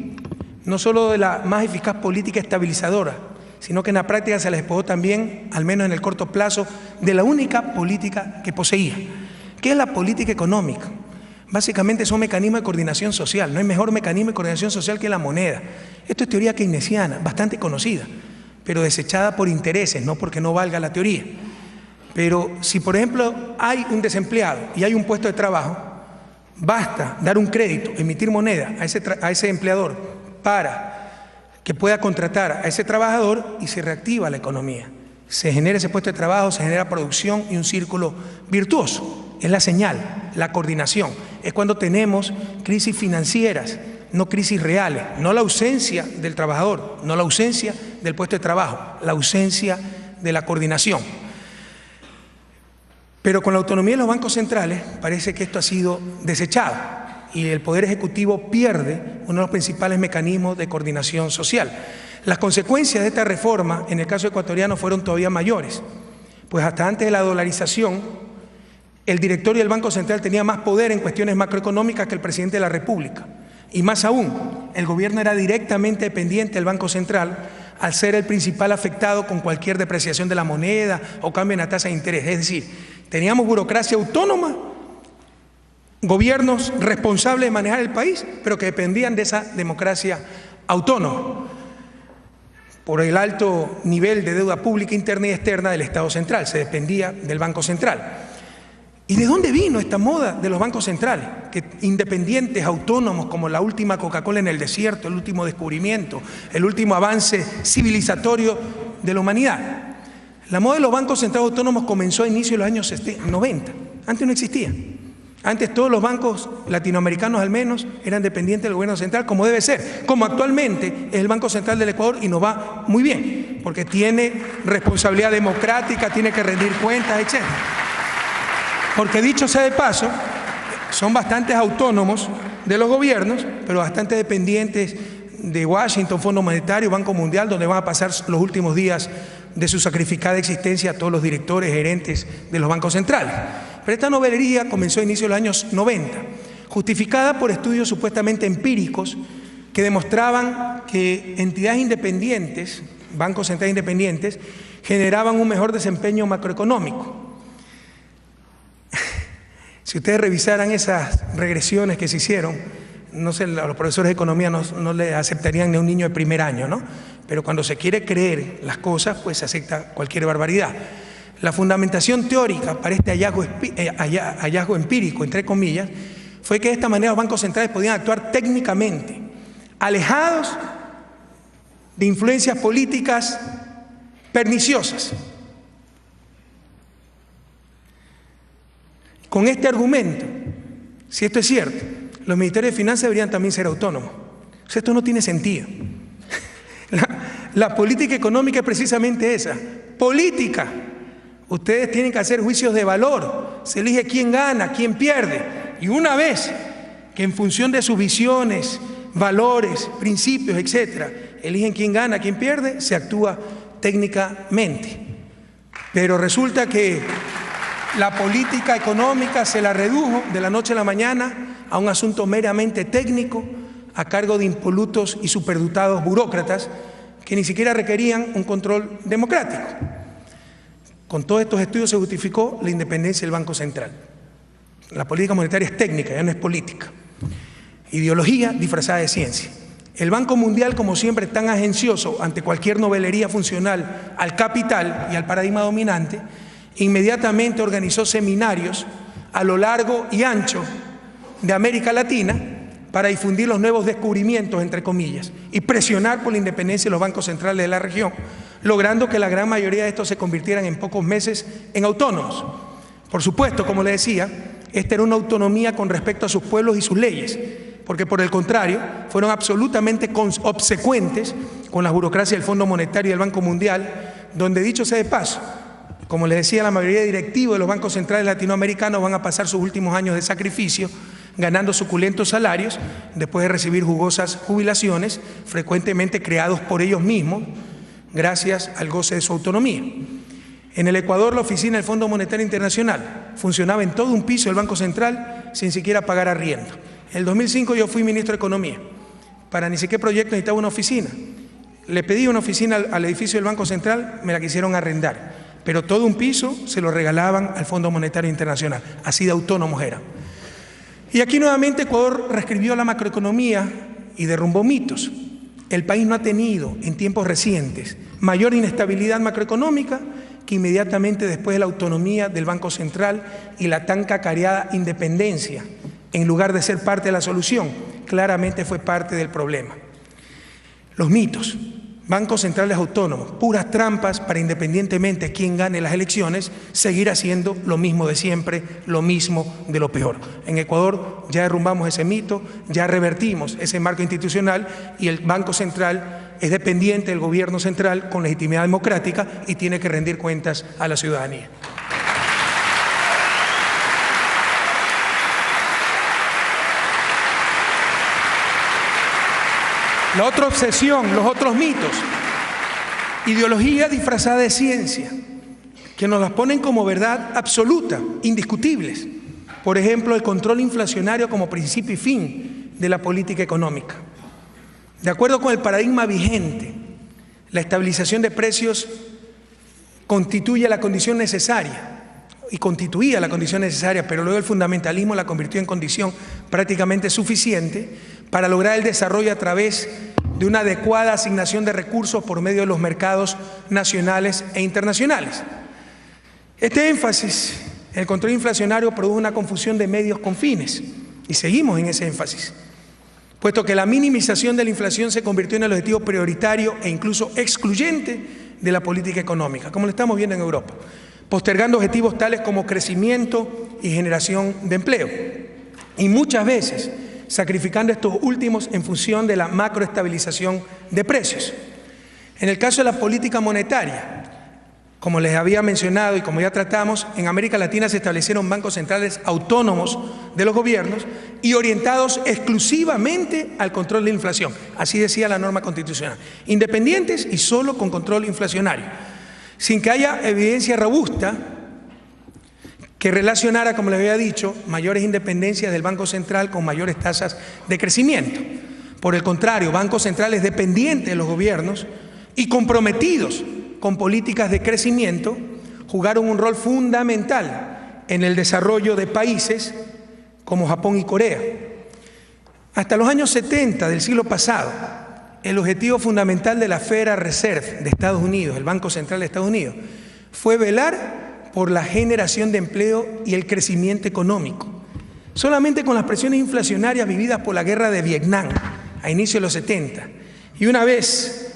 no solo de la más eficaz política estabilizadora, sino que en la práctica se le despojó también, al menos en el corto plazo, de la única política que poseía. ¿Qué es la política económica? Básicamente son mecanismos de coordinación social. No hay mejor mecanismo de coordinación social que la moneda. Esto es teoría keynesiana, bastante conocida, pero desechada por intereses, no porque no valga la teoría. Pero si, por ejemplo, hay un desempleado y hay un puesto de trabajo, basta dar un crédito, emitir moneda a ese empleador para que pueda contratar a ese trabajador y se reactiva la economía. Se genera ese puesto de trabajo, se genera producción y un círculo virtuoso. Es la señal, la coordinación. Es cuando tenemos crisis financieras, no crisis reales, no la ausencia del trabajador, no la ausencia del puesto de trabajo, la ausencia de la coordinación. Pero con la autonomía de los bancos centrales parece que esto ha sido desechado y el Poder Ejecutivo pierde uno de los principales mecanismos de coordinación social. Las consecuencias de esta reforma en el caso ecuatoriano fueron todavía mayores, pues hasta antes de la dolarización el directorio del Banco Central tenía más poder en cuestiones macroeconómicas que el presidente de la República. Y más aún, el gobierno era directamente dependiente del Banco Central al ser el principal afectado con cualquier depreciación de la moneda o cambio en la tasa de interés. Es decir, teníamos burocracia autónoma, gobiernos responsables de manejar el país, pero que dependían de esa democracia autónoma por el alto nivel de deuda pública interna y externa del Estado central. Se dependía del Banco Central. ¿Y de dónde vino esta moda de los bancos centrales? Que independientes, autónomos, como la última Coca-Cola en el desierto, el último descubrimiento, el último avance civilizatorio de la humanidad. La moda de los bancos centrales autónomos comenzó a inicios de los años 90. Antes no existía. Antes todos los bancos latinoamericanos al menos eran dependientes del gobierno central, como debe ser, como actualmente es el Banco Central del Ecuador y nos va muy bien, porque tiene responsabilidad democrática, tiene que rendir cuentas, etc. Porque dicho sea de paso, son bastante autónomos de los gobiernos, pero bastante dependientes de Washington, Fondo Monetario, Banco Mundial, donde van a pasar los últimos días de su sacrificada existencia a todos los directores, gerentes de los bancos centrales. Pero esta novelería comenzó a inicios de los años 90, justificada por estudios supuestamente empíricos que demostraban que entidades independientes, bancos centrales independientes, generaban un mejor desempeño macroeconómico. Si ustedes revisaran esas regresiones que se hicieron, no sé, los profesores de economía no le aceptarían ni a un niño de primer año, ¿no? Pero cuando se quiere creer las cosas, pues se acepta cualquier barbaridad. La fundamentación teórica para este hallazgo empírico, entre comillas, fue que de esta manera los bancos centrales podían actuar técnicamente, alejados de influencias políticas perniciosas. Con este argumento, si esto es cierto, los ministerios de Finanzas deberían también ser autónomos. O sea, esto no tiene sentido. La política económica es precisamente esa, política. Ustedes tienen que hacer juicios de valor, se elige quién gana, quién pierde. Y una vez que en función de sus visiones, valores, principios, etcétera, eligen quién gana, quién pierde, se actúa técnicamente. Pero resulta que La política económica se la redujo de la noche a la mañana a un asunto meramente técnico a cargo de impolutos y superdotados burócratas que ni siquiera requerían un control democrático. Con todos estos estudios se justificó la independencia del Banco Central. La política monetaria es técnica, ya no es política. Ideología disfrazada de ciencia. El Banco Mundial, como siempre, tan agencioso ante cualquier novelería funcional al capital y al paradigma dominante, inmediatamente organizó seminarios a lo largo y ancho de América Latina para difundir los nuevos descubrimientos, entre comillas, y presionar por la independencia de los bancos centrales de la región, logrando que la gran mayoría de estos se convirtieran en pocos meses en autónomos. Por supuesto, como le decía, esta era una autonomía con respecto a sus pueblos y sus leyes, porque por el contrario, fueron absolutamente obsecuentes con la burocracia del Fondo Monetario y del Banco Mundial, donde, dicho sea de paso, como les decía, la mayoría de directivos de los bancos centrales latinoamericanos van a pasar sus últimos años de sacrificio ganando suculentos salarios después de recibir jugosas jubilaciones, frecuentemente creados por ellos mismos, gracias al goce de su autonomía. En el Ecuador, la oficina del Fondo Monetario Internacional funcionaba en todo un piso del Banco Central sin siquiera pagar arriendo. En el 2005 yo fui ministro de Economía. Para ni siquiera proyecto necesitaba una oficina. Le pedí una oficina al edificio del Banco Central, me la quisieron arrendar, pero todo un piso se lo regalaban al Fondo Monetario Internacional. Así de autónomos eran. Y aquí nuevamente Ecuador reescribió la macroeconomía y derrumbó mitos. El país no ha tenido en tiempos recientes mayor inestabilidad macroeconómica que inmediatamente después de la autonomía del Banco Central y la tan cacareada independencia. En lugar de ser parte de la solución, claramente fue parte del problema. Los mitos, bancos centrales autónomos, puras trampas para, independientemente de quién gane las elecciones, seguir haciendo lo mismo de siempre, lo mismo de lo peor. En Ecuador ya derrumbamos ese mito, ya revertimos ese marco institucional y el Banco Central es dependiente del gobierno central con legitimidad democrática y tiene que rendir cuentas a la ciudadanía. La otra obsesión, los otros mitos, ideología disfrazada de ciencia, que nos las ponen como verdad absoluta, indiscutibles. Por ejemplo, el control inflacionario como principio y fin de la política económica. De acuerdo con el paradigma vigente, la estabilización de precios constituye la condición necesaria, y constituía la condición necesaria, pero luego el fundamentalismo la convirtió en condición prácticamente suficiente para lograr el desarrollo a través de una adecuada asignación de recursos por medio de los mercados nacionales e internacionales. Este énfasis en el control inflacionario produjo una confusión de medios con fines, y seguimos en ese énfasis, puesto que la minimización de la inflación se convirtió en el objetivo prioritario e incluso excluyente de la política económica, como lo estamos viendo en Europa, postergando objetivos tales como crecimiento y generación de empleo, y muchas veces sacrificando estos últimos en función de la macroestabilización de precios. En el caso de la política monetaria, como les había mencionado y como ya tratamos, en América Latina se establecieron bancos centrales autónomos de los gobiernos y orientados exclusivamente al control de la inflación, así decía la norma constitucional, independientes y solo con control inflacionario, sin que haya evidencia robusta que relacionara, como les había dicho, mayores independencias del Banco Central con mayores tasas de crecimiento. Por el contrario, bancos centrales dependientes de los gobiernos y comprometidos con políticas de crecimiento jugaron un rol fundamental en el desarrollo de países como Japón y Corea. Hasta los años 70 del siglo pasado, el objetivo fundamental de la Federal Reserve de Estados Unidos, el Banco Central de Estados Unidos, fue velar por la generación de empleo y el crecimiento económico. Solamente con las presiones inflacionarias vividas por la guerra de Vietnam a inicios de los 70 y una vez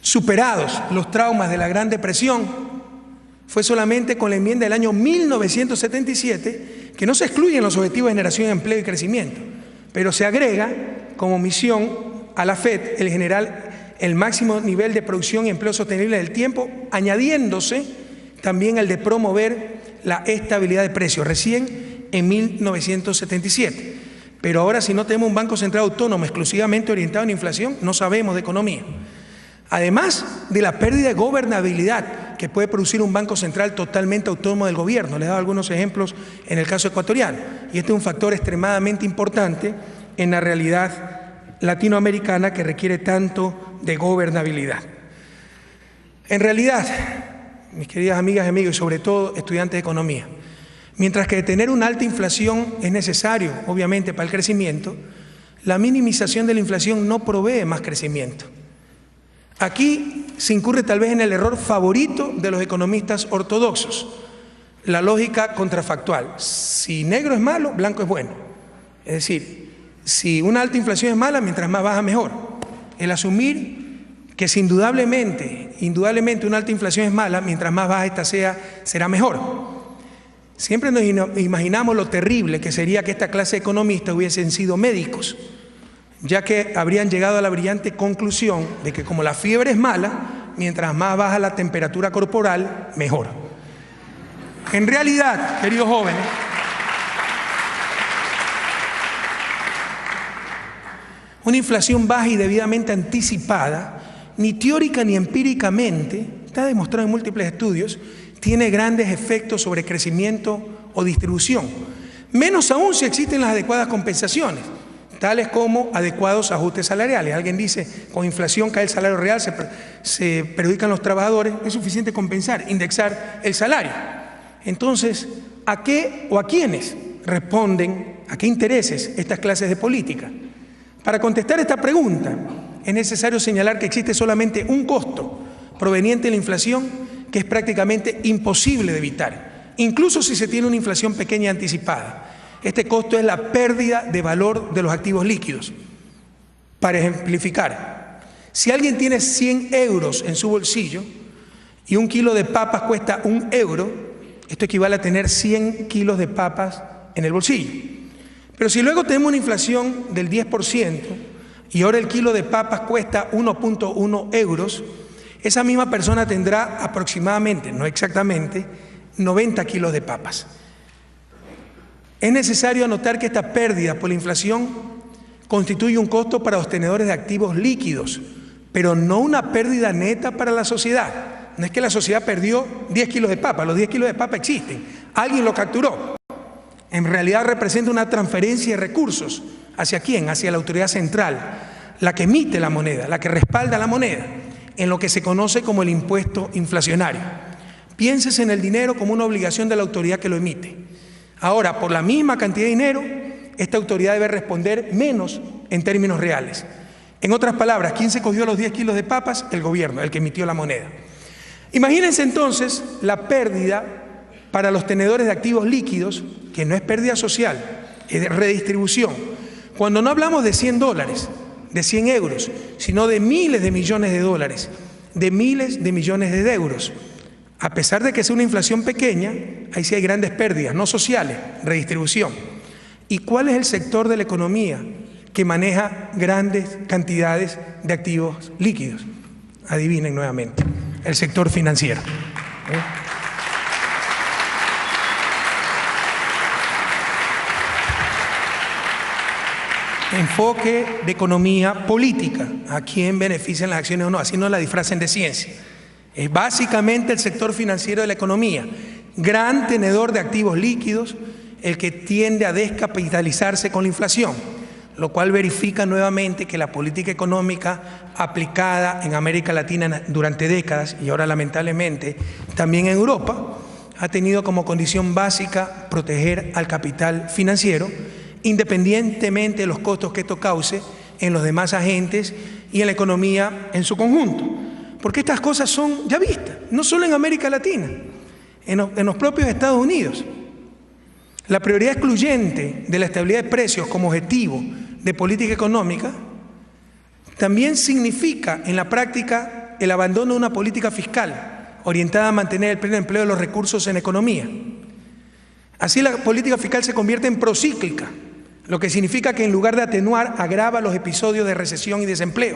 superados los traumas de la Gran Depresión, fue solamente con la enmienda del año 1977 que no se excluyen los objetivos de generación de empleo y crecimiento, pero se agrega como misión a la FED el generar el máximo nivel de producción y empleo sostenible del tiempo, añadiéndose también el de promover la estabilidad de precios, recién en 1977. Pero ahora, si no tenemos un Banco Central autónomo exclusivamente orientado en inflación, no sabemos de economía. Además de la pérdida de gobernabilidad que puede producir un banco central totalmente autónomo del gobierno. Les he dado algunos ejemplos en el caso ecuatoriano. Y este es un factor extremadamente importante en la realidad latinoamericana que requiere tanto de gobernabilidad. En realidad, mis queridas amigas y amigos, y sobre todo estudiantes de economía, mientras que tener una alta inflación es necesario, obviamente, para el crecimiento, la minimización de la inflación no provee más crecimiento. Aquí se incurre tal vez en el error favorito de los economistas ortodoxos, la lógica contrafactual. Si negro es malo, blanco es bueno. Es decir, si una alta inflación es mala, mientras más baja mejor. El asumir que si indudablemente una alta inflación es mala, mientras más baja esta sea, será mejor. Siempre nos imaginamos lo terrible que sería que esta clase de economistas hubiesen sido médicos, ya que habrían llegado a la brillante conclusión de que como la fiebre es mala, mientras más baja la temperatura corporal, mejor. En realidad, queridos jóvenes, una inflación baja y debidamente anticipada, ni teórica ni empíricamente, está demostrado en múltiples estudios, tiene grandes efectos sobre crecimiento o distribución, menos aún si existen las adecuadas compensaciones, tales como adecuados ajustes salariales. Alguien dice, con inflación cae el salario real, se perjudican los trabajadores, es suficiente compensar, indexar el salario. Entonces, ¿a qué o a quiénes responden, a qué intereses estas clases de política? Para contestar esta pregunta, es necesario señalar que existe solamente un costo proveniente de la inflación que es prácticamente imposible de evitar, incluso si se tiene una inflación pequeña y anticipada. Este costo es la pérdida de valor de los activos líquidos. Para ejemplificar, si alguien tiene 100 euros en su bolsillo y un kilo de papas cuesta 1 euro, esto equivale a tener 100 kilos de papas en el bolsillo. Pero si luego tenemos una inflación del 10% y ahora el kilo de papas cuesta 1.1 euros, esa misma persona tendrá aproximadamente, no exactamente, 90 kilos de papas. Es necesario anotar que esta pérdida por la inflación constituye un costo para los tenedores de activos líquidos, pero no una pérdida neta para la sociedad. No es que la sociedad perdió 10 kilos de papa, los 10 kilos de papa existen, alguien lo capturó. En realidad representa una transferencia de recursos. ¿Hacia quién? Hacia la autoridad central, la que emite la moneda, la que respalda la moneda, en lo que se conoce como el impuesto inflacionario. Piénsese en el dinero como una obligación de la autoridad que lo emite. Ahora, por la misma cantidad de dinero, esta autoridad debe responder menos en términos reales. En otras palabras, ¿quién se cogió los 10 kilos de papas? El gobierno, el que emitió la moneda. Imagínense entonces la pérdida para los tenedores de activos líquidos, que no es pérdida social, es redistribución. Cuando no hablamos de 100 dólares, de 100 euros, sino de miles de millones de dólares, de miles de millones de euros. A pesar de que sea una inflación pequeña, ahí sí hay grandes pérdidas, no sociales, redistribución. ¿Y cuál es el sector de la economía que maneja grandes cantidades de activos líquidos? Adivinen nuevamente, el sector financiero. Enfoque de economía política, a quién benefician las acciones o no, así no la disfracen de ciencia. Es básicamente el sector financiero de la economía, gran tenedor de activos líquidos, el que tiende a descapitalizarse con la inflación, lo cual verifica nuevamente que la política económica aplicada en América Latina durante décadas y ahora lamentablemente también en Europa ha tenido como condición básica proteger al capital financiero, independientemente de los costos que esto cause en los demás agentes y en la economía en su conjunto. Porque estas cosas son ya vistas, no solo en América Latina, en los propios Estados Unidos. La prioridad excluyente de la estabilidad de precios como objetivo de política económica también significa en la práctica el abandono de una política fiscal orientada a mantener el pleno empleo de los recursos en economía. Así la política fiscal se convierte en procíclica, lo que significa que en lugar de atenuar, agrava los episodios de recesión y desempleo,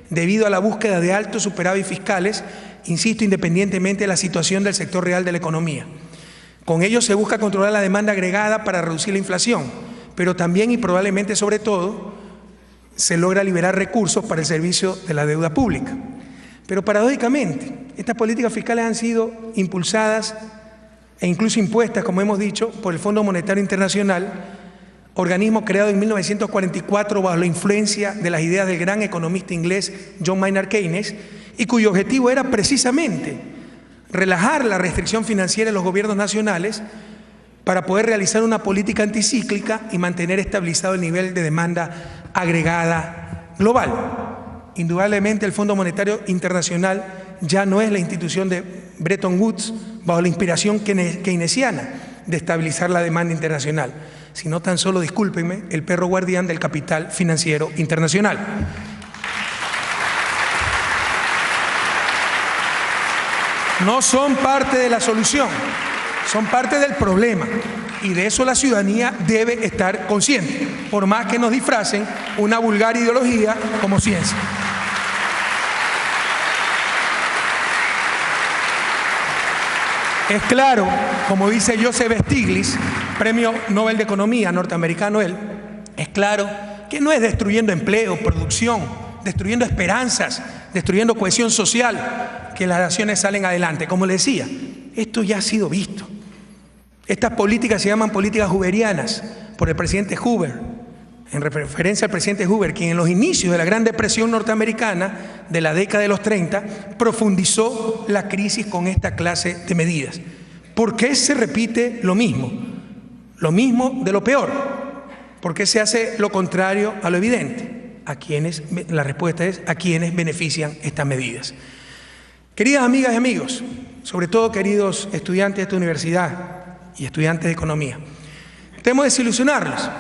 debido a la búsqueda de altos superávit fiscales, insisto, independientemente de la situación del sector real de la economía. Con ello se busca controlar la demanda agregada para reducir la inflación, pero también y probablemente sobre todo, se logra liberar recursos para el servicio de la deuda pública. Pero paradójicamente, estas políticas fiscales han sido impulsadas e incluso impuestas, como hemos dicho, por el Fondo Monetario Internacional, organismo creado en 1944 bajo la influencia de las ideas del gran economista inglés John Maynard Keynes, y cuyo objetivo era precisamente relajar la restricción financiera de los gobiernos nacionales para poder realizar una política anticíclica y mantener estabilizado el nivel de demanda agregada global. Indudablemente el Fondo Monetario Internacional ya no es la institución de Bretton Woods bajo la inspiración keynesiana de estabilizar la demanda internacional, sino tan solo, discúlpenme, el perro guardián del capital financiero internacional. No son parte de la solución, son parte del problema, y de eso la ciudadanía debe estar consciente, por más que nos disfracen una vulgar ideología como ciencia. Es claro, como dice Joseph Stiglitz, premio Nobel de Economía norteamericano él, es claro que no es destruyendo empleo, producción, destruyendo esperanzas, destruyendo cohesión social, que las naciones salen adelante. Como le decía, esto ya ha sido visto. Estas políticas se llaman políticas hooverianas por el presidente Hoover, en referencia al presidente Hoover, quien en los inicios de la Gran Depresión norteamericana de la década de los 30 profundizó la crisis con esta clase de medidas. ¿Por qué se repite lo mismo? Lo mismo de lo peor. ¿Por qué se hace lo contrario a lo evidente? La respuesta es a quienes benefician estas medidas. Queridas amigas y amigos, sobre todo queridos estudiantes de esta universidad y estudiantes de economía, temo desilusionarlos,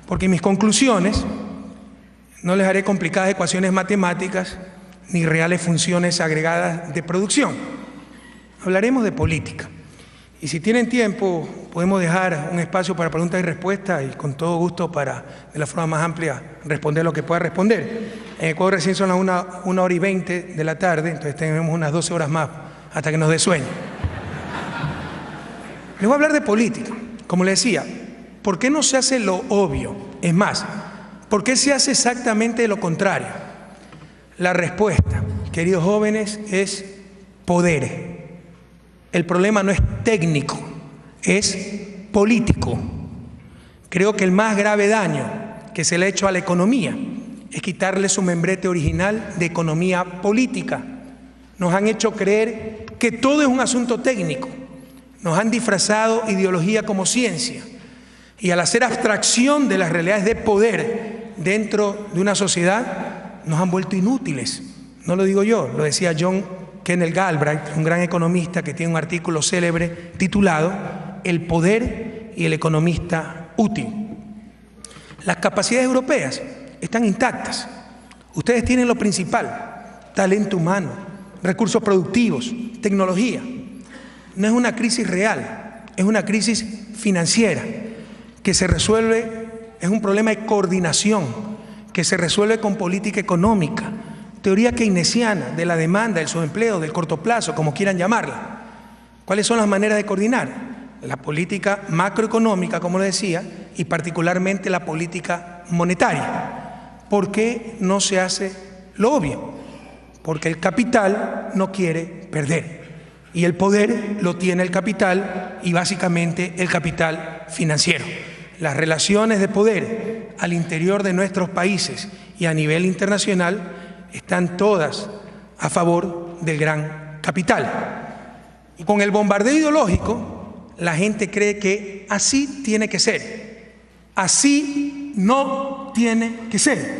porque mis conclusiones no les haré complicadas ecuaciones matemáticas ni reales funciones agregadas de producción. Hablaremos de política. Y si tienen tiempo, podemos dejar un espacio para preguntas y respuestas, y con todo gusto para, de la forma más amplia, responder lo que pueda responder. En Ecuador recién son las 1:20 de la tarde, entonces tenemos unas 12 horas más hasta que nos dé sueño. Les voy a hablar de política. Como les decía, ¿por qué no se hace lo obvio? Es más, ¿por qué se hace exactamente lo contrario? La respuesta, queridos jóvenes, es poder. El problema no es técnico, es político. Creo que el más grave daño que se le ha hecho a la economía es quitarle su membrete original de economía política. Nos han hecho creer que todo es un asunto técnico. Nos han disfrazado ideología como ciencia. Y al hacer abstracción de las realidades de poder dentro de una sociedad, nos han vuelto inútiles. No lo digo yo, lo decía John Kenneth Galbraith, un gran economista que tiene un artículo célebre titulado El poder y el economista útil. Las capacidades europeas están intactas. Ustedes tienen lo principal: talento humano, recursos productivos, tecnología. No es una crisis real, es una crisis financiera que se resuelve, es un problema de coordinación que se resuelve con política económica, teoría keynesiana de la demanda, del subempleo, del corto plazo, como quieran llamarla. ¿Cuáles son las maneras de coordinar? La política macroeconómica, como les decía, y particularmente la política monetaria. ¿Por qué no se hace lo obvio? Porque el capital no quiere perder. Y el poder lo tiene el capital, y básicamente el capital financiero. Las relaciones de poder al interior de nuestros países y a nivel internacional están todas a favor del gran capital. Y con el bombardeo ideológico, la gente cree que así tiene que ser. Así no tiene que ser.